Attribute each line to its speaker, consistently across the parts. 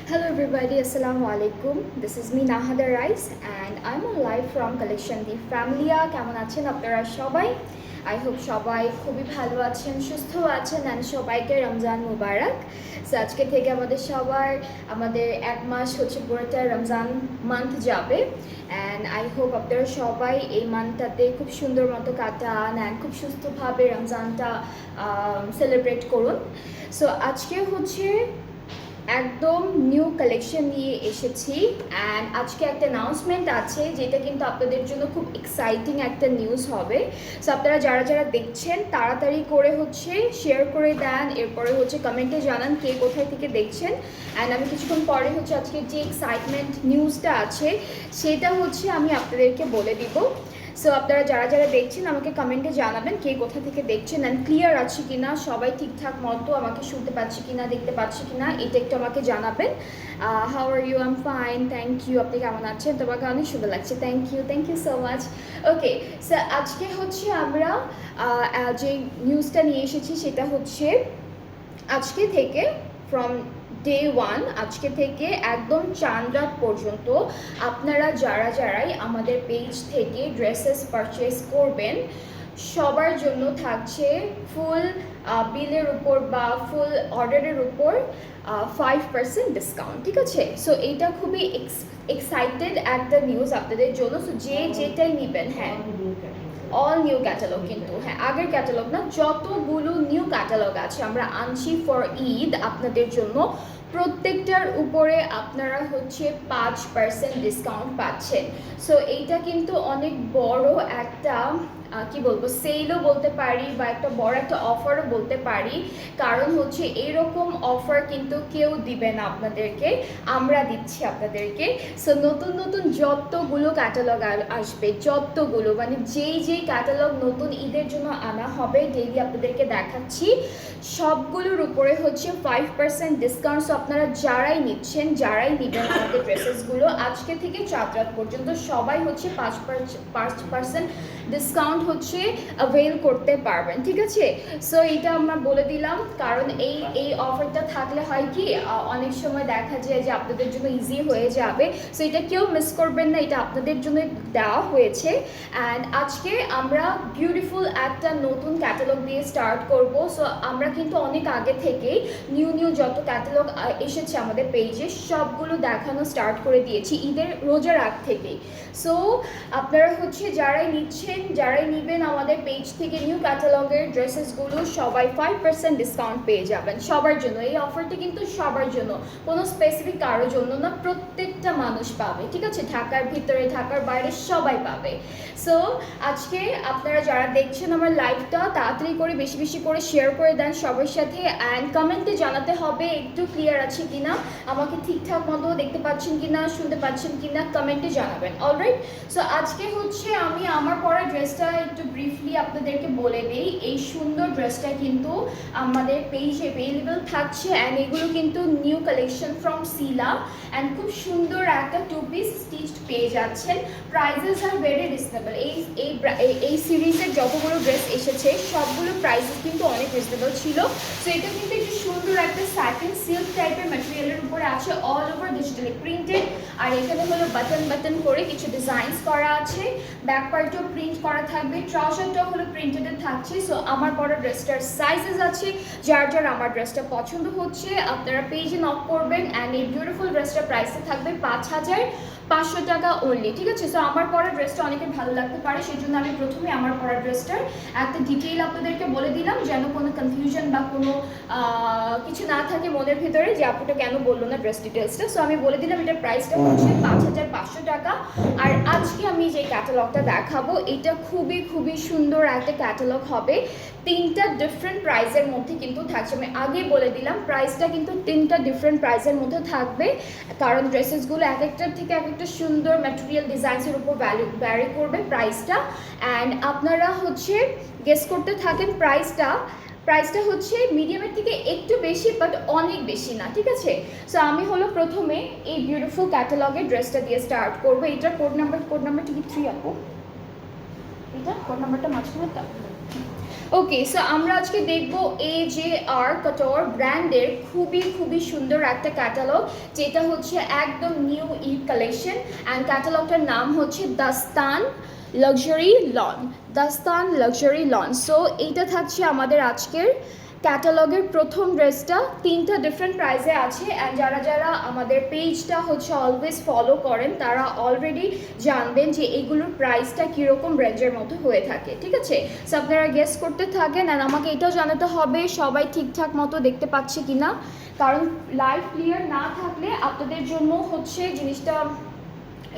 Speaker 1: Hello everybody, Assalamu alaikum. This is me Nahada Rice and I'm on live from Collection the Familia. কেমন আছেন আপনারা সবাই? I hope সবাই খুবই ভালো আছেন, সুস্থ আছেন and সবাইকে রমজান মুবারক। সো আজকে থেকে আমাদের এক মাস হচ্ছে পুরোটা রমজান মান্থ যাবে and I hope আপনারা সবাই এই মান্থটাতে খুব সুন্দর মতো কাটান and খুব সুস্থভাবে রমজানটা সেলিব্রেট করুন। সো আজকে হচ্ছে একদম নিউ কালেকশন নিয়ে এসেছি অ্যান্ড আজকে একটা অ্যানাউন্সমেন্ট আছে যেটা কিন্তু আপনাদের জন্য খুব এক্সাইটিং একটা নিউজ হবে। সো আপনারা যারা দেখছেন তাড়াতাড়ি করে হচ্ছে শেয়ার করে দেন, এরপরে হচ্ছে কমেন্টে জানান কে কোথায় থেকে দেখছেন অ্যান্ড আমি কিছুক্ষণ পরে হচ্ছে আজকে যে এক্সাইটমেন্ট নিউজটা আছে সেটা হচ্ছে আমি আপনাদেরকে বলে দিব। সো আপনারা যারা দেখছেন আমাকে কমেন্টে জানাবেন কে কোথা থেকে দেখছেন অ্যান্ড ক্লিয়ার আছে কিনা, সবাই ঠিকঠাক মতো আমাকে শুনতে পাচ্ছি কিনা, দেখতে পাচ্ছি কিনা, এটা একটু আমাকে জানাবেন। How are you? I am fine, thank you. আপনি কেমন আছেন? তোমাকে অনেক সুন্দর লাগছে, thank you so much. Okay, so আজকে হচ্ছে আমরা যে নিউজটা নিয়ে এসেছি সেটা হচ্ছে আজকে থেকে ফ্রম ডে ওয়ান, আজকে থেকে একদম চাঁদ রাত পর্যন্ত আপনারা যারাই আমাদের পেজ থেকে ড্রেসেস পারচেস করবেন সবার জন্য থাকছে ফুল বিলের উপর বা ফুল অর্ডারের উপর 5% ডিসকাউন্ট, ঠিক আছে? সো এইটা খুবই এক্সাইটেড একটা নিউজ আপনাদের জন্য। সো যেটাই নেবেন, হ্যাঁ অল নিউ ক্যাটালগ, কিন্তু হ্যাঁ আগের ক্যাটালগ না, যতগুলো নিউ ক্যাটালগ আছে আমরা আনছি ফর ঈদ আপনাদের জন্য, প্রত্যেকটার উপরে আপনারা হচ্ছে 5% ডিসকাউন্ট পাচ্ছেন। সো এইটা কিন্তু অনেক বড় একটা কি বলবো সেলও বলতে পারি বা একটা বড় একটা অফারও বলতে পারি, কারণ হচ্ছে এইরকম অফার কিন্তু কেউ দিবে না আপনাদেরকে, আমরা দিচ্ছি আপনাদেরকে। সো নতুন যতগুলো ক্যাটালগ আসবে, যতগুলো মানে যেই ক্যাটালগ নতুন ঈদের জন্য আনা হবে ডেইলি আপনাদেরকে দেখাচ্ছি, সবগুলোর উপরে হচ্ছে 5% ডিসকাউন্ট। সো আপনারা যারাই নিচ্ছেন, যারাই নেবেন আমাদের ড্রেসেসগুলো আজকে থেকে চাঁদ রাত পর্যন্ত সবাই হচ্ছে 5% ডিসকাউন্ট হচ্ছে অ্যাভেল করতে পারবেন, ঠিক আছে? সো এটা আমরা বলে দিলাম, কারণ এই অফারটা থাকলে হয় কি অনেক সময় দেখা যায় যে আপনাদের জন্য ইজি হয়ে যাবে। সো এটা কেউ মিস করবেন না, এটা আপনাদের জন্য দেওয়া হয়েছে। অ্যান্ড আজকে আমরা বিউটিফুল একটা নতুন ক্যাটালগ দিয়ে স্টার্ট করব। সো আমরা কিন্তু অনেক আগে থেকেই নিউ যত ক্যাটালগ এসেছে আমাদের পেজে সবগুলো দেখানো স্টার্ট করে দিয়েছি ঈদের রোজার আগ থেকেই। সো আপনারা হচ্ছে যারাই নিচ্ছেন, যারাই নেবেন আমাদের পেজ থেকে নিউ ক্যাটালগের ড্রেসেসগুলো সবাই 5% ডিসকাউন্ট পেয়ে যাবেন সবার জন্য। এই অফারটি কিন্তু সবার জন্য, কোনো স্পেসিফিক কারোর জন্য না, প্রত্যেকটা মানুষ পাবে, ঠিক আছে? ঢাকার ভিতরে ঢাকার বাইরে সবাই পাবে। সো আজকে আপনারা যারা দেখছেন আমার লাইভটা তাড়াতাড়ি করে বেশি করে শেয়ার করে দেন সবার সাথে অ্যান্ড কমেন্টে জানাতে হবে একটু ক্লিয়ার আছে কিনা, আমাকে ঠিকঠাক মতো দেখতে পাচ্ছেন কিনা, শুনতে পাচ্ছেন কিনা, কমেন্টে জানাবেন। অলরাইট, সো আজকে হচ্ছে আমি আমার পরা ড্রেসটা একটু ব্রিফলি আপনাদেরকে বলে দিই। এই সুন্দর ড্রেসটা কিন্তু আমাদের পেজে অ্যাভেলেবল থাকছে অ্যান্ড এগুলো কিন্তু নিউ কালেকশন ফ্রম সিলা অ্যান্ড খুব সুন্দর একটা 2 পিস স্টিচড পেয়ে যাচ্ছেন। Prices are very reasonable. এই সিরিজের যতগুলো ড্রেস এসেছে সবগুলো প্রাইসেস কিন্তু অনেক রিজনেবল ছিল। সো এটা কিন্তু একটু সুন্দর একটা স্যাটিন সিল্ক টাইপের ম্যাটেরিয়ালের উপরে আছে, অল ওভার ডিজিটালি প্রিন্টেড, আর এখানে হলো বাটন করে কিছু ডিজাইনস করা আছে, ব্যাক পার্টও প্রিন্ট করা থাকবে, ট্রাউজারটাও হলো প্রিন্টেডে থাকছে। সো আমার পরা ড্রেসটার সাইজেস আছে, যার আমার ড্রেসটা পছন্দ হচ্ছে আপনারা পেজে নক করবেন অ্যান্ড এই বিউটিফুল ড্রেসটার প্রাইসে থাকবে 5,500 টাকা অনলি, ঠিক আছে? সো আমার পরা ড্রেসটা অনেকের ভালো লাগতে পারে, সেই জন্য আমি প্রথমে আমার পরা ড্রেসটার একটা ডিটেইল আপনাদেরকে বলে দিলাম যেন কোনো কনফিউশন বা কোনো কিছু না থাকে মনের ভিতরে যে আপুটা কেন বললো না ড্রেস ডিটেলসটা। সো আমি বলে দিলাম এটার প্রাইসটা হচ্ছে 5,500 টাকা। আর আজকে আমি যে ক্যাটালগটা দেখাবো এটা খুবই সুন্দর একটা ক্যাটালগ হবে, 3টা ডিফারেন্ট প্রাইসের মধ্যে কিন্তু থাকছে। আমি আগে বলে দিলাম প্রাইসটা কিন্তু 3টা ডিফারেন্ট প্রাইসের মধ্যে থাকবে, কারণ ড্রেসেসগুলো এক একটার থেকে এক একটা সুন্দর ম্যাটেরিয়াল ডিজাইনসের উপর ভ্যারি করবে প্রাইসটা। অ্যান্ড আপনারা হচ্ছে গেস করতে থাকেন প্রাইসটা হচ্ছে মিডিয়ামের থেকে একটু বেশি বাট অনেক বেশি না, ঠিক আছে? সো আমি হলো প্রথমে এই বিউটিফুল ক্যাটালগের ড্রেসটা দিয়ে স্টার্ট করবো। এটার কোড নাম্বারটা কি 3 আপু? এটা কোড নাম্বারটা মাঝখানে ওকে, সো আমরা আজকে দেখব AJR কাটোর ব্র্যান্ডের খুবই সুন্দর একটা ক্যাটালগ, যেটা হচ্ছে একদম নিউ ঈদ কালেকশন। অ্যান্ড ক্যাটালগটার নাম হচ্ছে Dastaan luxury lawn. Dastaan luxury lawn. So এইটা থাকছে আমাদের আজকের ক্যাটালগের প্রথম ড্রেসটা। তিনটা ডিফারেন্ট প্রাইসে আছে, অ্যান্ড যারা যারা আমাদের পেজটা হচ্ছে অলওয়েজ ফলো করেন তারা অলরেডি জানবেন যে এইগুলোর প্রাইসটা কীরকম রেঞ্জের মতো হয়ে থাকে। ঠিক আছে, সো আপনারা গেস করতে থাকেন, অ্যান্ড আমাকে এটাও জানাতে হবে সবাই ঠিকঠাক মতো দেখতে পাচ্ছে কি না, কারণ লাইভ ক্লিয়ার না থাকলে আপনাদের জন্য হচ্ছে জিনিসটা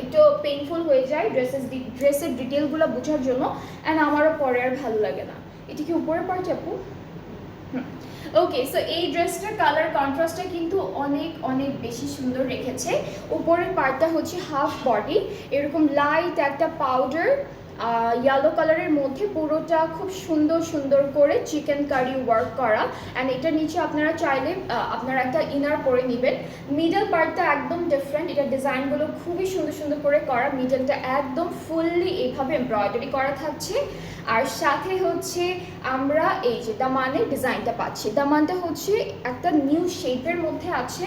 Speaker 1: একটু পেইনফুল হয়ে যায় ড্রেসের ডিটেলগুলো বোঝার জন্য, অ্যান্ড আমারও পরে আর ভালো লাগে না। এটা কি উপরের পার্ট আপু? ওকে, সো এই ড্রেসটার কালার কন্ট্রাস্টটা কিন্তু অনেক বেশি সুন্দর রেখেছে। উপরের পার্টটা হচ্ছে হাফ বডি, এরকম লাইট একটা পাউডার ইয়েলো কালারের মধ্যে পুরোটা খুব সুন্দর করে চিকেন কারি ওয়ার্ক করা। অ্যান্ড এটার নিচে আপনারা চাইলে আপনারা একটা ইনার পরে নেবেন। মিডল পার্টটা একদম ডিফারেন্ট, এটার ডিজাইনগুলো খুবই সুন্দর করে করা। মিডলটা একদম ফুললি এইভাবে এমব্রয়ডারি করা থাকছে, আর সাথে হচ্ছে আমরা এই যে দামানের ডিজাইনটা পাচ্ছি। দামানটা হচ্ছে একটা নিউ শেপের মধ্যে আছে,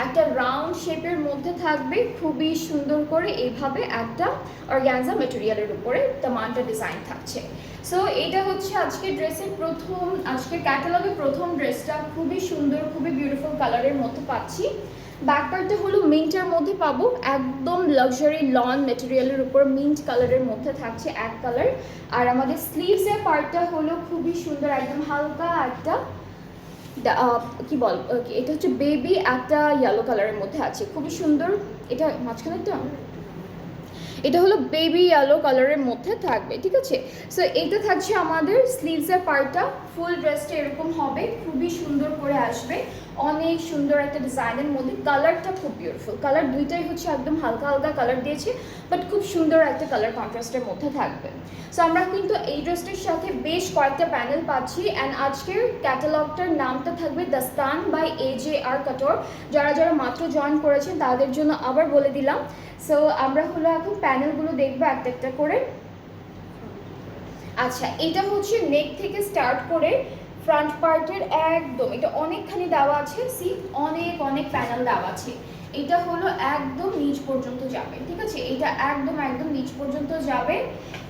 Speaker 1: একটা রাউন্ড শেপের মধ্যে থাকবে, খুবই সুন্দর করে এইভাবে একটা অর্গানজা মেটেরিয়ালের উপরে দামানটা ডিজাইন থাকছে। সো এটা হচ্ছে আজকের আজকের ক্যাটালগের প্রথম ড্রেসটা। খুবই সুন্দর, খুবই বিউটিফুল কালারের মধ্যে পাচ্ছি। ব্যাক পার্টটা হলো মিন্টের মধ্যে পাবো, একদম লাক্সারি লন মেটেরিয়ালের উপর মিন্ট কালারের মধ্যে থাকছে এক কালার। আর আমাদের স্লিভসের পার্টটা হলো খুবই সুন্দর, একদম হালকা একটা কি বল, এটা হচ্ছে বেবি একটা ইয়েলো কালারের মধ্যে আছে, খুবই সুন্দর। এটা মাঝখানেরটা, এটা হলো বেবি ইয়েলো কালারের মধ্যে থাকবে। ঠিক আছে, সো এইটা থাকছে আমাদের স্লিভসের পার্টটা। ফুল ড্রেসটা এরকম হবে, খুবই সুন্দর করে আসবে, অনেক সুন্দর একটা ডিজাইনের মধ্যে। কালারটা খুব বিউটিফুল, কালার দুইটাই হচ্ছে একদম হালকা কালার দিয়েছে, বাট খুব সুন্দর একটা কালার কন্ট্রাস্টের মধ্যে থাকবে। সো আমরা কিন্তু এই ড্রেসটির সাথে বেশ কয়েকটা প্যানেল পাচ্ছি, অ্যান্ড আজকের ক্যাটালগটার নামটা থাকবে দাস্তান বাই AJR কাটোর। যারা যারা মাত্র জয়েন করেছেন তাদের জন্য আবার বলে দিলাম। সো আমরা হলো এখন প্যানেলগুলো দেখবো একটা করে। আচ্ছা, এটা হচ্ছে নেক থেকে স্টার্ট করে ফ্রন্ট পার্টের একদম এটা অনেকখানি দেওয়া আছে, সি অনেক প্যানেল দেওয়া আছে। এটা হলো একদম নিচ পর্যন্ত যাবে। ঠিক আছে, এটা একদম নিচ পর্যন্ত যাবে।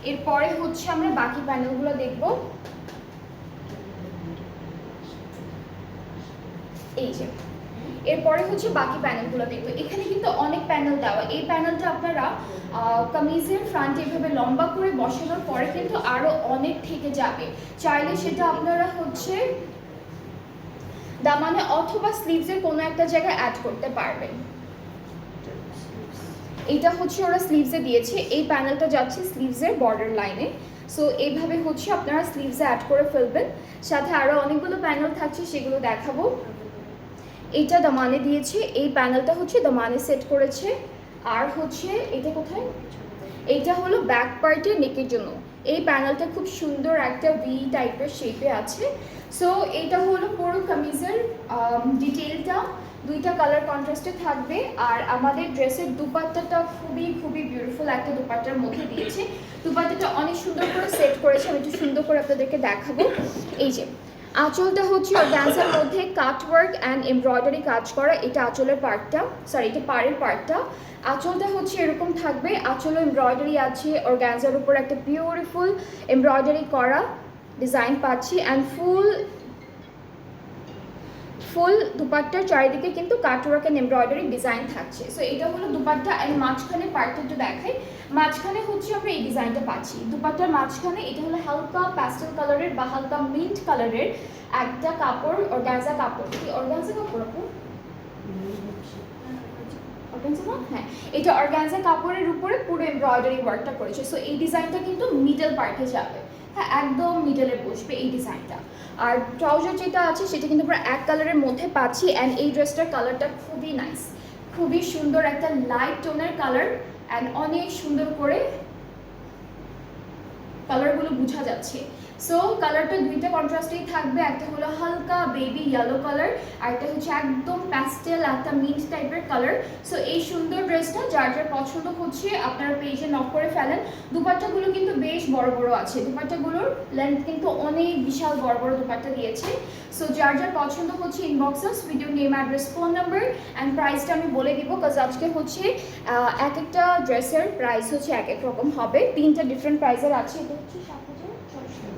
Speaker 1: এরপরে হচ্ছে আমরা বাকি প্যানেলগুলো দেখব। এই যে এরপরে হচ্ছে বাকি প্যানেলগুলো দেখবো। এখানে কিন্তু অনেক প্যানেল দেওয়া। এই প্যানেলটা আপনারা কামিজের ফ্রন্টে এভাবে লম্বা করে বসানোর পরে কিন্তু আরো অনেক থেকে যাবে। চাইলে সেটা আপনারা হচ্ছে দামানে অথবা স্লিভসের কোনো একটা জায়গায় অ্যাড করতে পারবেন। এটা হচ্ছে ওরা স্লিভসে দিয়েছে, এই প্যানেলটা যাচ্ছে স্লিভসের বর্ডার লাইনে। সো এইভাবে হচ্ছে আপনারা স্লিভসে অ্যাড করে ফেলবেন। সাথে আরো অনেকগুলো প্যানেল থাকছে, সেগুলো দেখাবো। এইটা দামানে দিয়েছে, এই প্যানেলটা হচ্ছে দামানে সেট করেছে। আর হচ্ছে এটা কোথায়, এইটা হলো ব্যাক পার্টে নেকের জন্য। এই প্যানেলটা খুব সুন্দর একটা ভি টাইপের শেপে আছে। সো এটা হলো পুরো কামিজের ডিটেলটা, দুইটা কালার কন্ট্রাস্টে থাকবে। আর আমাদের ড্রেসের দুপাট্টাটা খুবই বিউটিফুল একটা দুপাট্টার মধ্যে দিয়েছে। দুপাট্টাটা অনেক সুন্দর করে সেট করেছে, আমি একটু সুন্দর করে আপনাদেরকে দেখাবো। এই যে আঁচলটা হচ্ছে অর্গানজার মধ্যে কাটওয়ার্ক অ্যান্ড এমব্রয়ডারি কাজ করা, এটা আঁচলের পার্টটা, সরি এটা পাড়ের পার্টটা। আঁচলটা হচ্ছে এরকম থাকবে, আঁচলও এমব্রয়ডারি আছে, অর্গানজার উপর একটা বিউটিফুল এমব্রয়ডারি করা ডিজাইন পাচ্ছি। অ্যান্ড ফুল দুপাট্টার চারিদিকে কিন্তু কাটওয়ার্ক অ্যান্ড এমব্রয়ডারি ডিজাইন থাকছে। সো এটা হলো দুপাট্টা। অ্যান্ড মাঝখানে পার্টটা একটু দেখাই, মাঝখানে হচ্ছে আমরা এই ডিজাইনটা পাচ্ছি। দুপাট্টার মাঝখানে এটা হলো হালকা প্যাস্টেল কালারের বা হালকা মিন্ট কালারের একটা কাপড়, অর্গানজা কাপড়। কি অর্গানজা কাপড় আপু? হ্যাঁ, এটা অর্গানজা কাপড়ের উপরে পুরো এমব্রয়ডারি ওয়ার্কটা করেছে। সো এই ডিজাইনটা কিন্তু মিডল পার্টে যাবে, হ্যাঁ একদম মিডলে বসবে এই ডিজাইনটা। আর ট্রাউজার যেটা আছে সেটা কিন্তু পুরো এক কালারের মধ্যে পাচ্ছি। অ্যান্ড এই ড্রেসটার কালারটা খুবই নাইস, খুবই সুন্দর একটা লাইট টোনের কালার। অ্যান্ড অনেক সুন্দর করে কালারগুলো বোঝা যাচ্ছে। সো কালারটা দুইটা কন্ট্রাস্টেই থাকবে, একটা হলো হালকা বেবি ইয়েলো কালার আর একটা হচ্ছে একদম প্যাস্টেল একটা মিন্ট টাইপের কালার। সো এই সুন্দর ড্রেসটা যার যার পছন্দ হচ্ছে আপনারা পেজে নক করে ফেলেন। দুপাট্টাগুলো কিন্তু বেশ বড় বড় আছে, দুপাট্টাগুলোর লেন্থ কিন্তু অনেক বিশাল বড় বড় দুপাট্টা দিয়েছে। সো যার যার পছন্দ হচ্ছে inboxes video name address phone number and প্রাইসটা আমি বলে দিব, কাজ আজকে হচ্ছে এক একটা ড্রেসের প্রাইস হচ্ছে এক এক রকম হবে, 3টা ডিফারেন্ট প্রাইসের আছে। এটা হচ্ছে 7,600।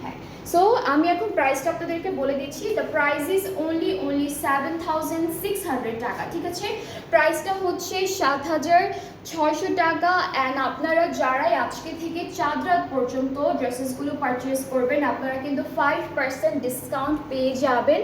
Speaker 1: হ্যাঁ, সো আমি এখন প্রাইসটা আপনাদেরকে বলে দিচ্ছি। দ্য প্রাইস ইজ অনলি 7,600 টাকা, ঠিক আছে? প্রাইসটা হচ্ছে 7,600 টাকা। অ্যান্ড আপনারা যারাই আজকে থেকে চাঁদ রাত পর্যন্ত ড্রেসেসগুলো পারচেস করবেন আপনারা কিন্তু 5% ডিসকাউন্ট পেয়ে যাবেন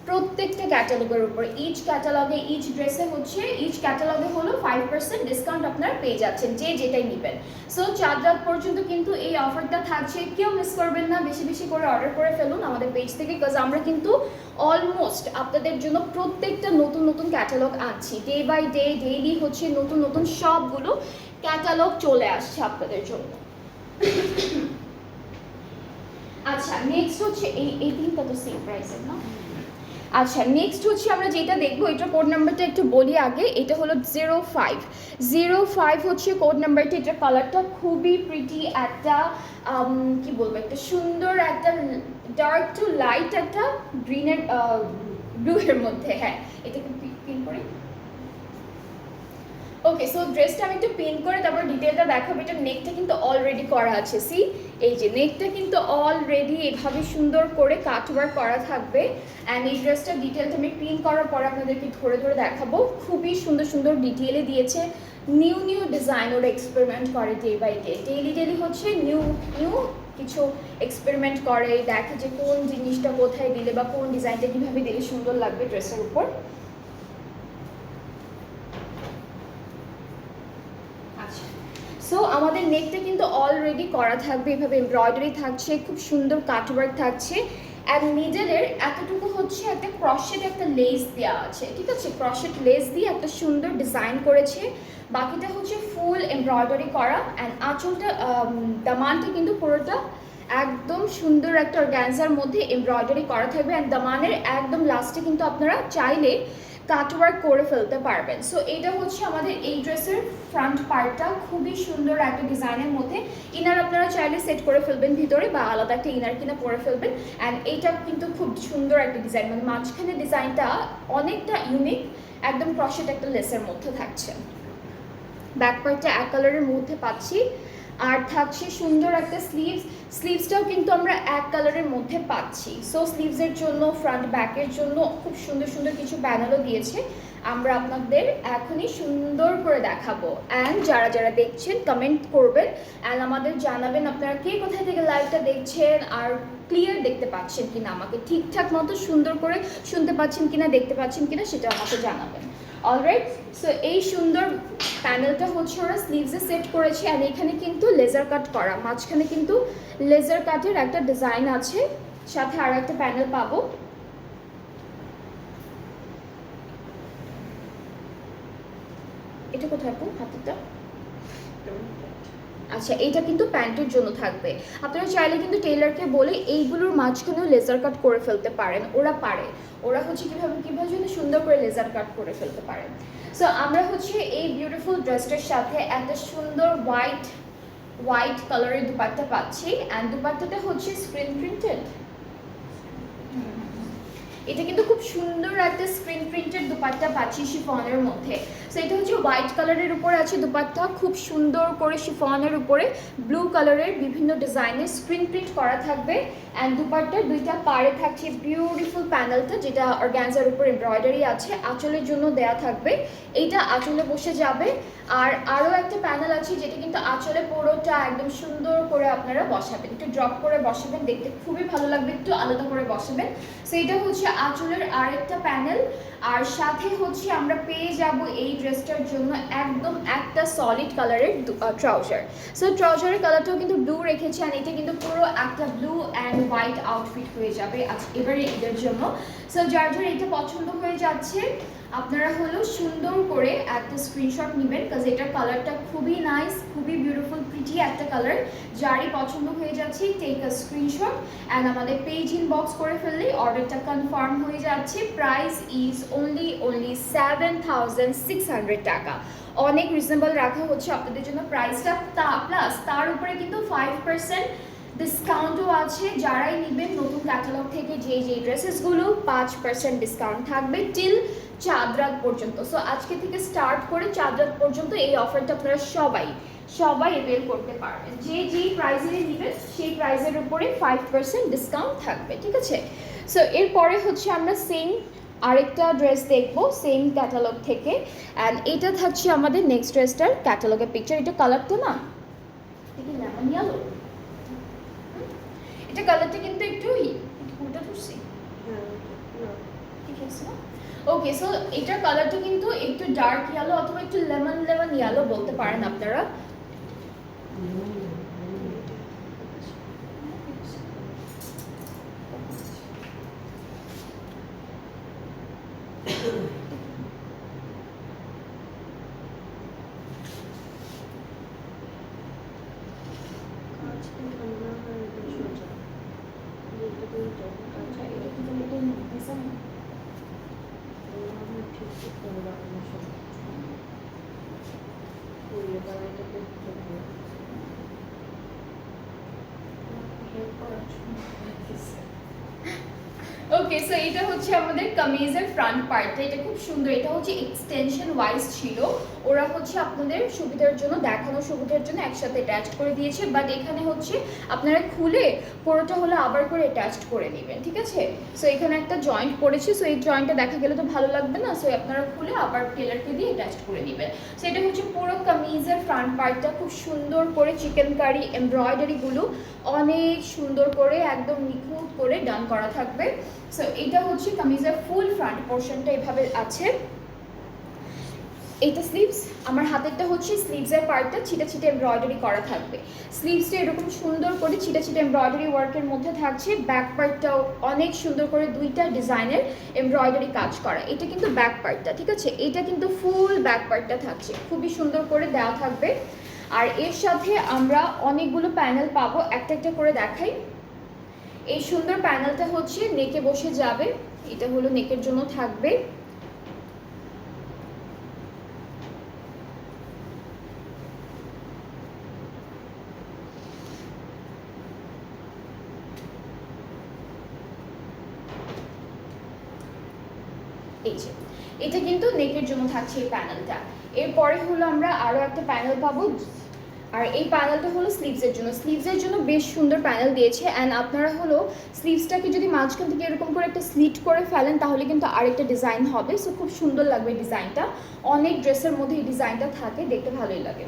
Speaker 1: প্রত্যেকটা ক্যাটালগের উপর। ইচ ক্যাটালগে ইচ ড্রেসে হচ্ছে ইচ ক্যাটালগে হলো 5% ডিসকাউন্ট আপনারা পেয়ে যাচ্ছেন যে যেটাই নেবেন। সো চাঁদ রাত পর্যন্ত কিন্তু এই অফারটা থাকছে, কেউ মিস করবেন না, বেশি বেশি করে অর্ডার করে ফেলুন আমাদের পেজ থেকে, বিকজ আমরা কিন্তু অলমোস্ট আপনাদের জন্য প্রত্যেকটা নতুন নতুন ক্যাটালগ আনছি। ডে বাই ডে ডেইলি হচ্ছে নতুন নতুন সবগুলো ক্যাটালগ চলে আসছে আপনাদের জন্য। আচ্ছা, নেক্সট হচ্ছে এই তিনটা তো সেম প্রাইসের না? আচ্ছা, নেক্সট হচ্ছে আমরা যেটা দেখবো, এটা কোড নাম্বারটা একটু বলি আগে। এটা হলো 05 হচ্ছে কোড নাম্বারটা। এটা কালারটা খুবই প্রিটি, একটা কি বলবো, একটা সুন্দর একটা ডার্ক টু লাইট একটা গ্রিনের ব্লু এর মধ্যে। হ্যাঁ, এটাকে পিন করি। ওকে, সো ড্রেসটা আমি একটু পিন করে তারপর ডিটেলটা দেখাবো। এটা নেকটা কিন্তু অলরেডি করা আছে, সি এই যে নেকটা কিন্তু অলরেডি এভাবে সুন্দর করে কাটওয়ার্ক করা থাকবে। অ্যান্ড এই ড্রেসটার ডিটেলটা আমি পিন করার পর আপনাদেরকে ধরে ধরে দেখাবো। খুবই সুন্দর সুন্দর ডিটেলে দিয়েছে, নিউ ডিজাইন ওরা এক্সপেরিমেন্ট করে ডে বাই ডে, ডেইলি হচ্ছে নিউ কিছু এক্সপেরিমেন্ট করে, দেখে যে কোন জিনিসটা কোথায় দিলে বা কোন ডিজাইনটা কীভাবে দিলে সুন্দর লাগবে ড্রেসের উপর। সো আমাদের নেকটা কিন্তু অলরেডি করা থাকবে, এভাবে এমব্রয়ডারি থাকছে, খুব সুন্দর কাটওয়ার্ক থাকছে। অ্যান্ড মিডলের এতটুকু হচ্ছে একটা ক্রশেট একটা লেস দেওয়া আছে, ঠিক আছে? ক্রশেট লেস দিয়ে একটা সুন্দর ডিজাইন করেছে, বাকিটা হচ্ছে ফুল এমব্রয়ডারি করা। অ্যান্ড আঁচলটা দামানটা কিন্তু পুরোটা একদম সুন্দর একটা অর্গানজার মধ্যে এমব্রয়ডারি করা থাকবে। অ্যান্ড দামানের একদম লাস্টে কিন্তু আপনারা চাইলে কাটওয়ার্ক করে ফেলতে পারবেন। সো এটা হচ্ছে আমাদের এই ড্রেসের ফ্রন্ট পার্টটা, খুবই সুন্দর একটা ডিজাইনের মধ্যে। ইনার আপনারা চাইলে সেট করে ফেলবেন ভিতরে বা আলাদা একটা ইনার কিনা পরে ফেলবেন। অ্যান্ড এইটা কিন্তু খুব সুন্দর একটা ডিজাইন, মানে মাঝখানে ডিজাইনটা অনেকটা ইউনিক, একদম ক্রশেট একটা লেসের মধ্যে থাকছে। ব্যাক পার্টটা এক কালারের মধ্যে পাচ্ছি, আর থাকছে সুন্দর একটা স্লিভসটাও কিন্তু আমরা এক কালারের মধ্যে পাচ্ছি। সো স্লিভসের জন্য ফ্রন্ট ব্যাকের জন্য খুব সুন্দর সুন্দর কিছু প্যানেলও দিয়েছে, আমরা আপনাদের এখনই সুন্দর করে দেখাবো। অ্যান্ড যারা যারা দেখছেন কমেন্ট করবেন অ্যান্ড আমাদের জানাবেন আপনারা কে কোথায় থেকে লাইভটা দেখছেন, আর ক্লিয়ার দেখতে পাচ্ছেন কিনা, আমাকে ঠিকঠাক মতো সুন্দর করে শুনতে পাচ্ছেন কিনা, দেখতে পাচ্ছেন কিনা সেটা আমাকে জানাবেন। অলরাইট, সো এই সুন্দর প্যানেলটা হচ্ছে ওরা স্লিভসে সেট করেছে। আর এখানে কিন্তু লেজার কাট করা, মাঝখানে কিন্তু লেজার কাটের একটা ডিজাইন আছে, সাথে আর একটা প্যানেল পাবো। এটা কোথায় আপু হাতেরটা? আচ্ছা, এইটা কিন্তু প্যান্টের জন্য থাকবে। আপনারা চাইলে কিন্তু টেইলারকে বলে এইগুলোর মাঝখানেও লেজার কাট করে ফেলতে পারেন, ওরা পারে, ওরা হচ্ছে কীভাবে যেন সুন্দর করে লেজার কাট করে ফেলতে পারেন। সো আমরা হচ্ছে এই বিউটিফুল ড্রেসটার সাথে একটা সুন্দর হোয়াইট কালারের দুপাট্টা পাচ্ছি। অ্যান্ড দুপাট্টাটা হচ্ছে স্ক্রিন প্রিন্টেড, এটা কিন্তু খুব সুন্দর একটা স্ক্রিন প্রিন্টেড দুপাট্টা পাচ্ছি শিফনের মধ্যে। সো এটা হচ্ছে হোয়াইট কালারের উপরে আছে দুপাট্টা, খুব সুন্দর করে শিফনের উপরে ব্লু কালারের বিভিন্ন ডিজাইনের স্ক্রিন প্রিন্ট করা থাকবে। অ্যান্ড দুপাট্টার দুইটা পাড়ে থাকছে বিউটিফুল প্যানেলটা, যেটা অর্গানজার উপর এমব্রয়ডারি আছে, আঁচলের জন্য দেয়া থাকবে, এইটা আঁচলে বসে যাবে। আর আরও একটা প্যানেল আছে যেটা কিন্তু আঁচলে পুরোটা একদম সুন্দর করে আপনারা বসাবেন, একটু ড্রপ করে বসাবেন, দেখতে খুবই ভালো লাগবে, একটু আলাদা করে বসাবেন। সো এটা হচ্ছে আঁচলের আরেকটা প্যানেল। আর সাথে হচ্ছে আমরা পেয়ে যাব এই ড্রেসটার জন্য একদম একটা সলিড কালারের ট্রাউজার। সো ট্রাউজারের কালারটাও কিন্তু ব্লু রেখেছে, আর এটা কিন্তু পুরো একটা ব্লু অ্যান্ড হোয়াইট আউটফিট হয়ে যাবে আজ এবারে ঈদের জন্য। সো যার যার এটা পছন্দ হয়ে যাচ্ছে আপনারা হলো সুন্দর করে একটা স্ক্রিনশট নেবেন, কাজ এটার কালারটা খুবই নাইস, খুবই বিউটিফুল প্রিটি একটা কালার। যারই পছন্দ হয়ে যাচ্ছে টেক আ স্ক্রিনশট অ্যান্ড আমাদের পেজ ইনবক্স করে ফেললেই অর্ডারটা কনফার্ম হয়ে যাচ্ছে। প্রাইস ইজ অনলি 7,600 টাকা। অনেক রিজনেবল রাখা হচ্ছে আপনাদের জন্য প্রাইসটা, প্লাস তার উপরে কিন্তু 5% ডিসকাউন্টও আছে। যারাই নেবেন নতুন ক্যাটালগ থেকে যে ড্রেসেসগুলো 5% ডিসকাউন্ট থাকবে টিল চাঁদ রাত পর্যন্ত। সো আজকে থেকে স্টার্ট করে চাঁদ রাত পর্যন্ত এই অফারটা আপনারা সবাই অ্যাভেল করতে পারবেন। যেই প্রাইসে নেবেন সেই প্রাইসের উপরে 5% ডিসকাউন্ট থাকবে, ঠিক আছে। সো এরপরে হচ্ছে আমরা সেম আরেকটা ড্রেস দেখবো সেম ক্যাটালগ থেকে, অ্যান্ড এটা থাকছে আমাদের নেক্সট ড্রেসটার ক্যাটালগের পিকচার। এটা কালারটা না দেখি লেমন ইয়েলো, এটা কালারটা কিন্তু একটু উল্টা ধরছি, ঠিক আছে না? ওকে, সো এটার কালারটা কিন্তু একটু ডার্ক ইয়েলো অথবা একটু লেমন ইয়েলো বলতে পারেন আপনারা। ওকে, সো এটা হচ্ছে আমাদের কামিজের ফ্রন্ট পার্টটা। এটা খুব সুন্দর, এটা হচ্ছে এক্সটেনশন ওয়াইজ ছিল, ওরা হচ্ছে আপনাদের সুবিধার জন্য, দেখানোর সুবিধার জন্য একসাথে অ্যাটাচ করে দিয়েছে, বাট এখানে হচ্ছে আপনারা খুলে পুরোটা হলো আবার করে অ্যাটাচ করে নেবেন, ঠিক আছে। সো এখানে একটা জয়েন্ট পড়েছে, সো এই জয়েন্টটা দেখা গেলে তো ভালো লাগবে না, সো আপনারা খুলে আবার টেলারকে দিয়ে অ্যাটাচ করে নেবেন। সো এটা হচ্ছে পুরো কামিজের ফ্রন্ট পার্টটা, খুব সুন্দর করে চিকেন কারি এমব্রয়ডারিগুলো অনেক সুন্দর করে একদম নিখুঁত করে ডান করা থাকবে। সো এটা হচ্ছে কামিজের ফুল ফ্রন্ট পোর্শনটা এভাবে আছে। এইটা স্লিভস, আমার হাতেরটা হচ্ছে স্লিভসের পার্টটা ছিটা এমব্রয়ডারি করা থাকবে। স্লিভসটা এরকম সুন্দর করে ছিটা এমব্রয়ডারি ওয়ার্কের মধ্যে থাকছে। ব্যাক পার্টটাও অনেক সুন্দর করে দুইটা ডিজাইনের এমব্রয়ডারি কাজ করা। এটা কিন্তু ব্যাক পার্টটা, ঠিক আছে, এটা কিন্তু ফুল ব্যাক পার্টটা থাকছে, খুবই সুন্দর করে দেওয়া থাকবে। আর এর সাথে আমরা অনেকগুলো প্যানেল পাবো, একটা একটা করে দেখাই। এই সুন্দর প্যানেলটা হচ্ছে নেকে বসে যাবে, এটা হলো নেকের জন্য থাকবে। এই যে এটা কিন্তু নেকের জন্য থাকছে এই প্যানেলটা। এরপরে হলো আমরা আরো একটা প্যানেল পাবো, আর এই প্যানেলটা হলো স্লিভসের জন্য বেশ সুন্দর প্যানেল দিয়েছে। অ্যান্ড আপনারা হলো স্লিভসটাকে যদি মাঝখান থেকে এরকম করে একটা স্লিট করে ফেলেন তাহলে কিন্তু আরেকটা ডিজাইন হবে। সো খুব সুন্দর লাগবে ডিজাইনটা, অনেক ড্রেসের মধ্যে এই ডিজাইনটা থাকে, দেখতে ভালোই লাগে।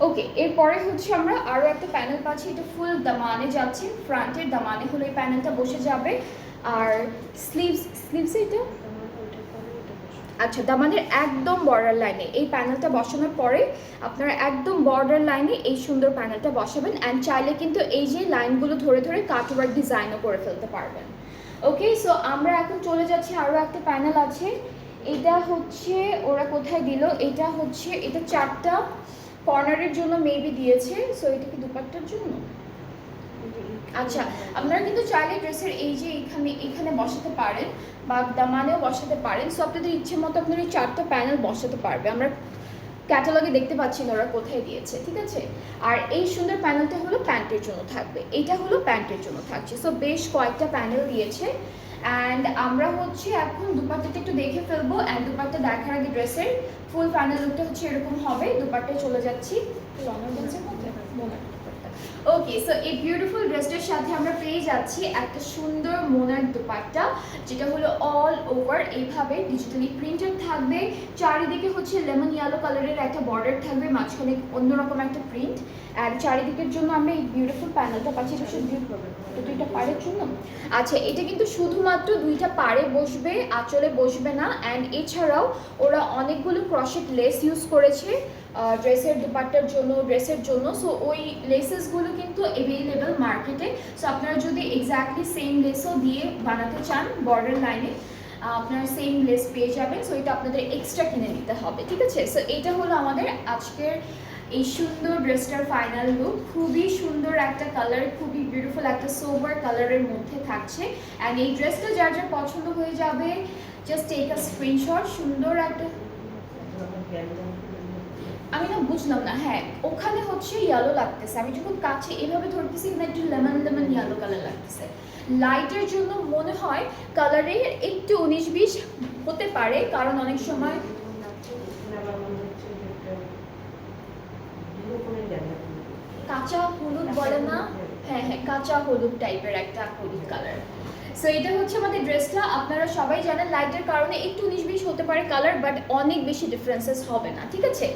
Speaker 1: ওকে, এরপরে হচ্ছে আমরা আরও একটা প্যানেল পাচ্ছি, এটা ফুল দামানে যাচ্ছে, ফ্রন্টের দামানে হলো এই প্যানেলটা বসে যাবে। আর স্লিভস এটা আচ্ছা দামানের একদম বর্ডার লাইনে এই প্যানেলটা বসানোর পরে আপনারা একদম বর্ডার লাইনে এই সুন্দর প্যানেলটা বসাবেন। অ্যান্ড চাইলে কিন্তু এই যে লাইনগুলো ধরে ধরে কাটওয়ার্ক ডিজাইনও করে ফেলতে পারবেন। ওকে, সো আমরা এখন চলে যাচ্ছি, আরও একটা প্যানেল আছে, এটা হচ্ছে ওরা কোথায় দিল, এটা হচ্ছে এটা চারটা কর্নারের জন্য মেবি দিয়েছে। সো এটা কি দুপাট্টার জন্য? আচ্ছা, আপনারা কিন্তু চাইলে ড্রেসের এই যে এখানে বসাতে পারেন বা দামানেও বসাতে পারেন। সো আপনাদের ইচ্ছে মতো আপনারা এই চারটা প্যানেল বসাতে পারবে। আমরা ক্যাটালগে দেখতে পাচ্ছি না ওরা কোথায় দিয়েছে, ঠিক আছে। আর এই সুন্দর প্যানেলটা হলো প্যান্টের জন্য থাকবে, এটা হলো প্যান্টের জন্য থাকছে। সো বেশ কয়েকটা প্যানেল দিয়েছে। অ্যান্ড আমরা হচ্ছে এখন দুপাট্টাটা একটু দেখে ফেলবো। অ্যান্ড দুপাট্টা দেখার আগে ড্রেসের ফুল প্যানেল লুকটা হচ্ছে এরকম হবে। দুপাট্টায় চলে যাচ্ছি লনার ড্রেসের মধ্যে, ওকে, সো এই বিউটিফুল ড্রেসটার সাথে আমরা পেয়ে যাচ্ছি একটা সুন্দর মোনার দুপাট্টা, যেটা হলো অল ওভার এইভাবে ডিজিটালি প্রিন্টেড থাকবে। চারিদিকে হচ্ছে লেমন ইয়েলো কালারের একটা বর্ডার থাকবে, মাঝখানে অন্যরকম একটা প্রিন্ট, অ্যান্ড চারিদিকের জন্য আমরা এই বিউটিফুল প্যানেলটা পাচ্ছি। দুইটা পাড়ের জন্য, আচ্ছা এটা কিন্তু শুধুমাত্র দুইটা পাড়ে বসবে, আঁচলে বসবে না। অ্যান্ড এছাড়াও ওরা অনেকগুলো ক্রশেট লেস ইউজ করেছে ড্রেসের দুপাট্টার জন্য, ড্রেসের জন্য। সো ওই লেসেসগুলো কিন্তু অ্যাভেলেবেল মার্কেটে। সো আপনারা যদি এক্স্যাক্টলি সেম লেসও দিয়ে বানাতে চান বর্ডার লাইনে, আপনারা সেম লেস পেয়ে যাবেন। সো এটা আপনাদের এক্সট্রা কিনে নিতে হবে, ঠিক আছে? সো এটা হলো আমাদের আজকের এই সুন্দর ড্রেসটার ফাইনাল লুক। খুবই সুন্দর একটা কালার, খুবই বিউটিফুল একটা সোবার কালারের মধ্যে থাকছে। অ্যান্ড এই ড্রেসটা যার যার পছন্দ হয়ে যাবে, জাস্ট টেক আ স্ক্রিনশট। সুন্দর একটা, আমি না বুঝলাম না, হ্যাঁ ওখানে হচ্ছে ইয়েলো লাগতেছে, আমি যখন কাছে এভাবে ধরতেছি না একটু লেমন লেমন ইয়েলো কালার লাগতেছে। লাইটের জন্য মনে হয় কালারের একটু 19-20 হতে পারে, কারণ অনেক সময় কাঁচা হলুদ বলে না, হ্যাঁ হ্যাঁ কাঁচা হলুদ টাইপের একটা হলুদ কালার। সো এটা হচ্ছে আমাদের ড্রেসটা। আপনারা সবাই জানেন লাইটের কারণে একটু 19-20 হতে পারে কালার, বাট অনেক বেশি ডিফারেন্সেস হবে না, ঠিক আছে?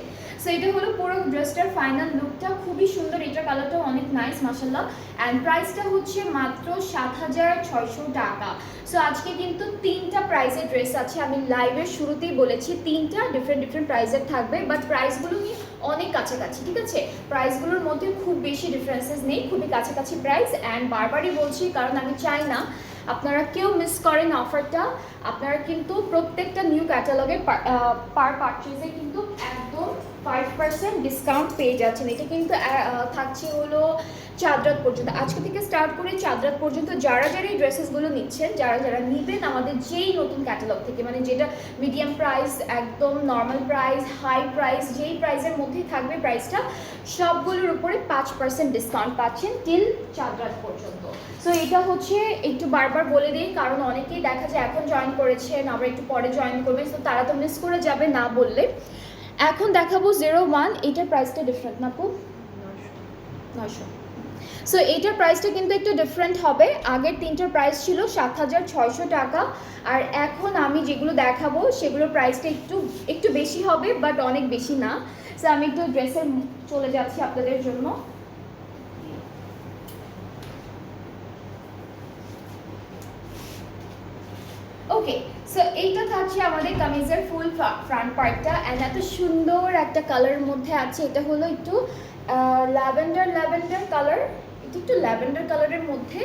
Speaker 1: সো এটা হলো পুরো ড্রেসটার ফাইনাল লুকটা, খুবই সুন্দর। এটা কালারটাও অনেক নাইস মাশাআল্লাহ। অ্যান্ড প্রাইসটা হচ্ছে মাত্র 7,600 টাকা। সো আজকে কিন্তু 3টা প্রাইসের ড্রেস আছে, আমি লাইভের শুরুতেই বলেছি 3টা ডিফারেন্ট প্রাইসের থাকবে, বাট প্রাইসগুলো নিয়ে অনেক কাছাকাছি, ঠিক আছে? প্রাইসগুলোর মধ্যে খুব বেশি ডিফারেন্সেস নেই, খুবই কাছাকাছি প্রাইস। অ্যান্ড বারবারই বলছি কারণ আমি চাই না আপনারা কেউ মিস করেন অফারটা। আপনারা কিন্তু প্রত্যেকটা নিউ ক্যাটালগের পার পারচেজে কিন্তু একদম 5% ডিসকাউন্ট পেয়ে যাচ্ছেন। এটা কিন্তু থাকছে হলো চাঁদ রাত পর্যন্ত, আজকে থেকে স্টার্ট করে চাঁদ রাত পর্যন্ত যারা যারা এই ড্রেসেসগুলো নিচ্ছেন, যারা যারা নেবেন আমাদের যেই নতুন ক্যাটালগ থেকে, মানে যেটা মিডিয়াম প্রাইস, একদম নর্মাল প্রাইস, হাই প্রাইস, যেই প্রাইসের মধ্যেই থাকবে প্রাইসটা, সবগুলোর উপরে 5% ডিসকাউন্ট পাচ্ছেন টিল চাঁদ রাত পর্যন্ত। সো এটা হচ্ছে একটু বারবার বলে দিই, কারণ অনেকেই দেখা যায় এখন জয়েন করেছেন, আবার একটু পরে জয়েন করবেন, সো তারা তো মিস করে যাবে না বললে। এখন দেখাবো 01, এটার প্রাইসটা ডিফারেন্ট না আপু, 900। সো এইটার প্রাইসটা কিন্তু একটু ডিফারেন্ট হবে। আগের 3টার প্রাইস ছিল 7,600 টাকা, আর এখন আমি যেগুলো দেখাবো সেগুলোর প্রাইসটা একটু বেশি হবে, বাট অনেক বেশি না। সো আমি একটু ড্রেসের চলে যাচ্ছি আপনাদের জন্য। ওকে, সো এইটা থাকছে আমাদের কামিজের ফুল ফ্রন্ট পার্টটা। অ্যান্ড এত সুন্দর একটা কালারের মধ্যে আছে, এটা হলো একটু ল্যাভেন্ডার কালার, এটা একটু ল্যাভেন্ডার কালারের মধ্যে।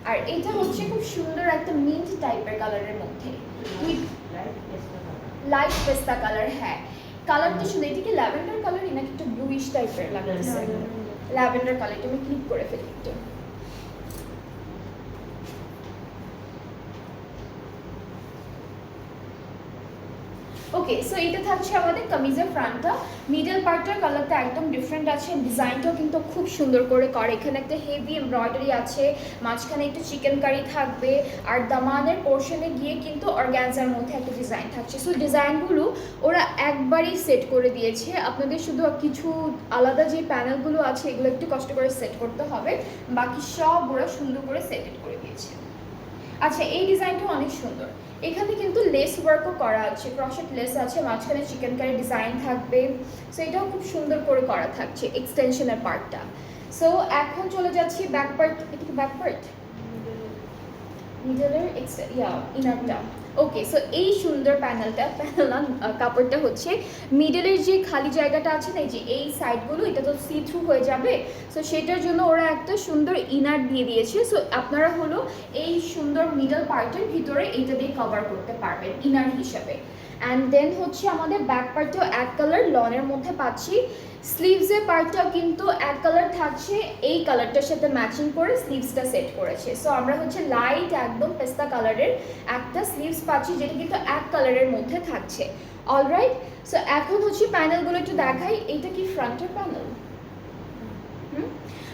Speaker 1: আর এটা হচ্ছে খুব সুন্দর একটা মিন্ট টাইপের কালারের মধ্যে, লাইট পেস্তা কালার। হ্যাঁ কালারটা শুনে, এটা কি ল্যাভেন্ডার কালারই নাকি একটু ব্লুইশ টাইপের লাগছে? ল্যাভেন্ডার কালার, এটা আমি ক্লিক করে ফেলি একটু। ওকে, সো এটা থাকছে আমাদের কামিজের ফ্রন্টটা। মিডল পার্টটার কালারটা একদম ডিফারেন্ট আছে, ডিজাইনটাও কিন্তু খুব সুন্দর করে এখানে একটা হেভি এমব্রয়ডারি আছে, মাঝখানে একটু চিকেন কারি থাকবে, আর দামানের পোর্শনে গিয়ে কিন্তু অর্গ্যানজার মধ্যে একটা ডিজাইন থাকছে। সো ডিজাইনগুলো ওরা একবারই সেট করে দিয়েছে, আপনাদের শুধু কিছু আলাদা যে প্যানেলগুলো আছে এগুলো একটু কষ্ট করে সেট করতে হবে, বাকি সব ওরা সুন্দর করে সেট করে দিয়েছে। আচ্ছা এই ডিজাইনটা অনেক সুন্দর, এখানে কিন্তু লেস ওয়ার্কও করা আছে, ক্রশেট লেস আছে, মাঝখানে চিকেন কারি ডিজাইন থাকবে। সো এটাও খুব সুন্দর করে করা থাকছে এক্সটেনশনের পার্টটা। সো এখন চলে যাচ্ছি ব্যাক পার্ট, এটা কি ব্যাক পার্ট, মিডলের ইনারটা। ওকে, সো এই সুন্দর কাপড়টা হচ্ছে মিডলের যে খালি জায়গাটা আছে না, এই যে এই সাইডগুলো, এটা তো সি থ্রু হয়ে যাবে। সো সেটার জন্য ওরা একটা সুন্দর ইনার দিয়ে দিয়েছে। সো আপনারা হলো এই সুন্দর মিডল পার্টের ভিতরে এইটা দিয়ে কভার করতে পারবেন ইনার হিসাবে। অ্যান্ড দেন হচ্ছে আমাদের ব্যাক পার্টটাও এক কালার লনের মধ্যে পাচ্ছি, স্লিভসের পার্টটাও কিন্তু এক কালার থাকছে, এই কালারটার সাথে ম্যাচিং করে স্লিভসটা সেট করেছে। সো আমরা হচ্ছে লাইট একদম পেস্তা কালারের একটা স্লিভস পাচ্ছি, যেটা কিন্তু এক কালারের মধ্যে থাকছে। অলরাইট, সো এখন হচ্ছে প্যানেলগুলো একটু দেখাই। এইটা কি ফ্রন্টের প্যানেল?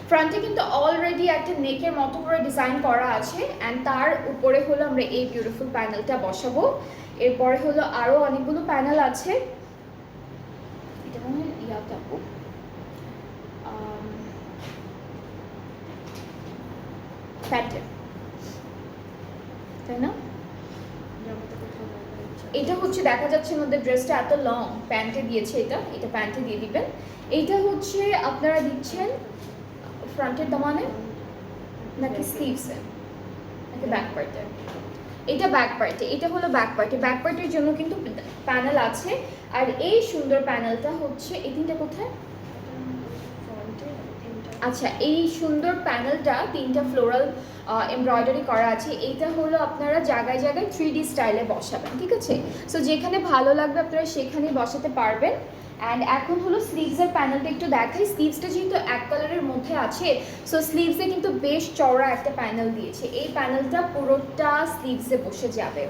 Speaker 1: ফ্রন্টে কিন্তু অলরেডি একটা নেকের মতো করে ডিজাইন করা আছে, অ্যান্ড তার উপরে হলো আমরা এই বিউটিফুল প্যানেলটা বসাবো। এরপরে হলো আরও অনেকগুলো প্যানেল আছে, এটা মনে হয় প্যান্টে, তাই না? এটা হচ্ছে দেখা যাচ্ছে মধ্যে ড্রেসটা এত লং, প্যান্টে দিয়েছে, এটা প্যান্টে দিয়ে দিবেন। এইটা হচ্ছে আপনারা দিচ্ছেন ফ্রন্টের দামানে নাকি স্লিভসে নাকি ব্যাক পার্টে? এটা ব্যাক পার্টে, এটা হলো ব্যাক পার্টে। ব্যাক পার্টের জন্য কিন্তু প্যানেল আছে, আর এই সুন্দর প্যানেলটা হচ্ছে এই তিনটা কোথায়? আচ্ছা, এই সুন্দর প্যানেলটা তিনটা ফ্লোরাল এমব্রয়ডারি করা আছে। এইটা হলো আপনারা জায়গায় জায়গায় 3D স্টাইলে বসাবেন, ঠিক আছে? সো যেখানে ভালো লাগবে আপনারা সেখানেই বসাতে পারবেন। অ্যান্ড এখন হলো স্লিভসের প্যানেলটা একটু দেখাই। স্লিভসটা যেহেতু এক কালারের মধ্যে আছে, সো স্লিভসে কিন্তু বেশ চওড়া একটা প্যানেল দিয়েছে। এই প্যানেলটা পুরোটা স্লিভসে বসে যাবে।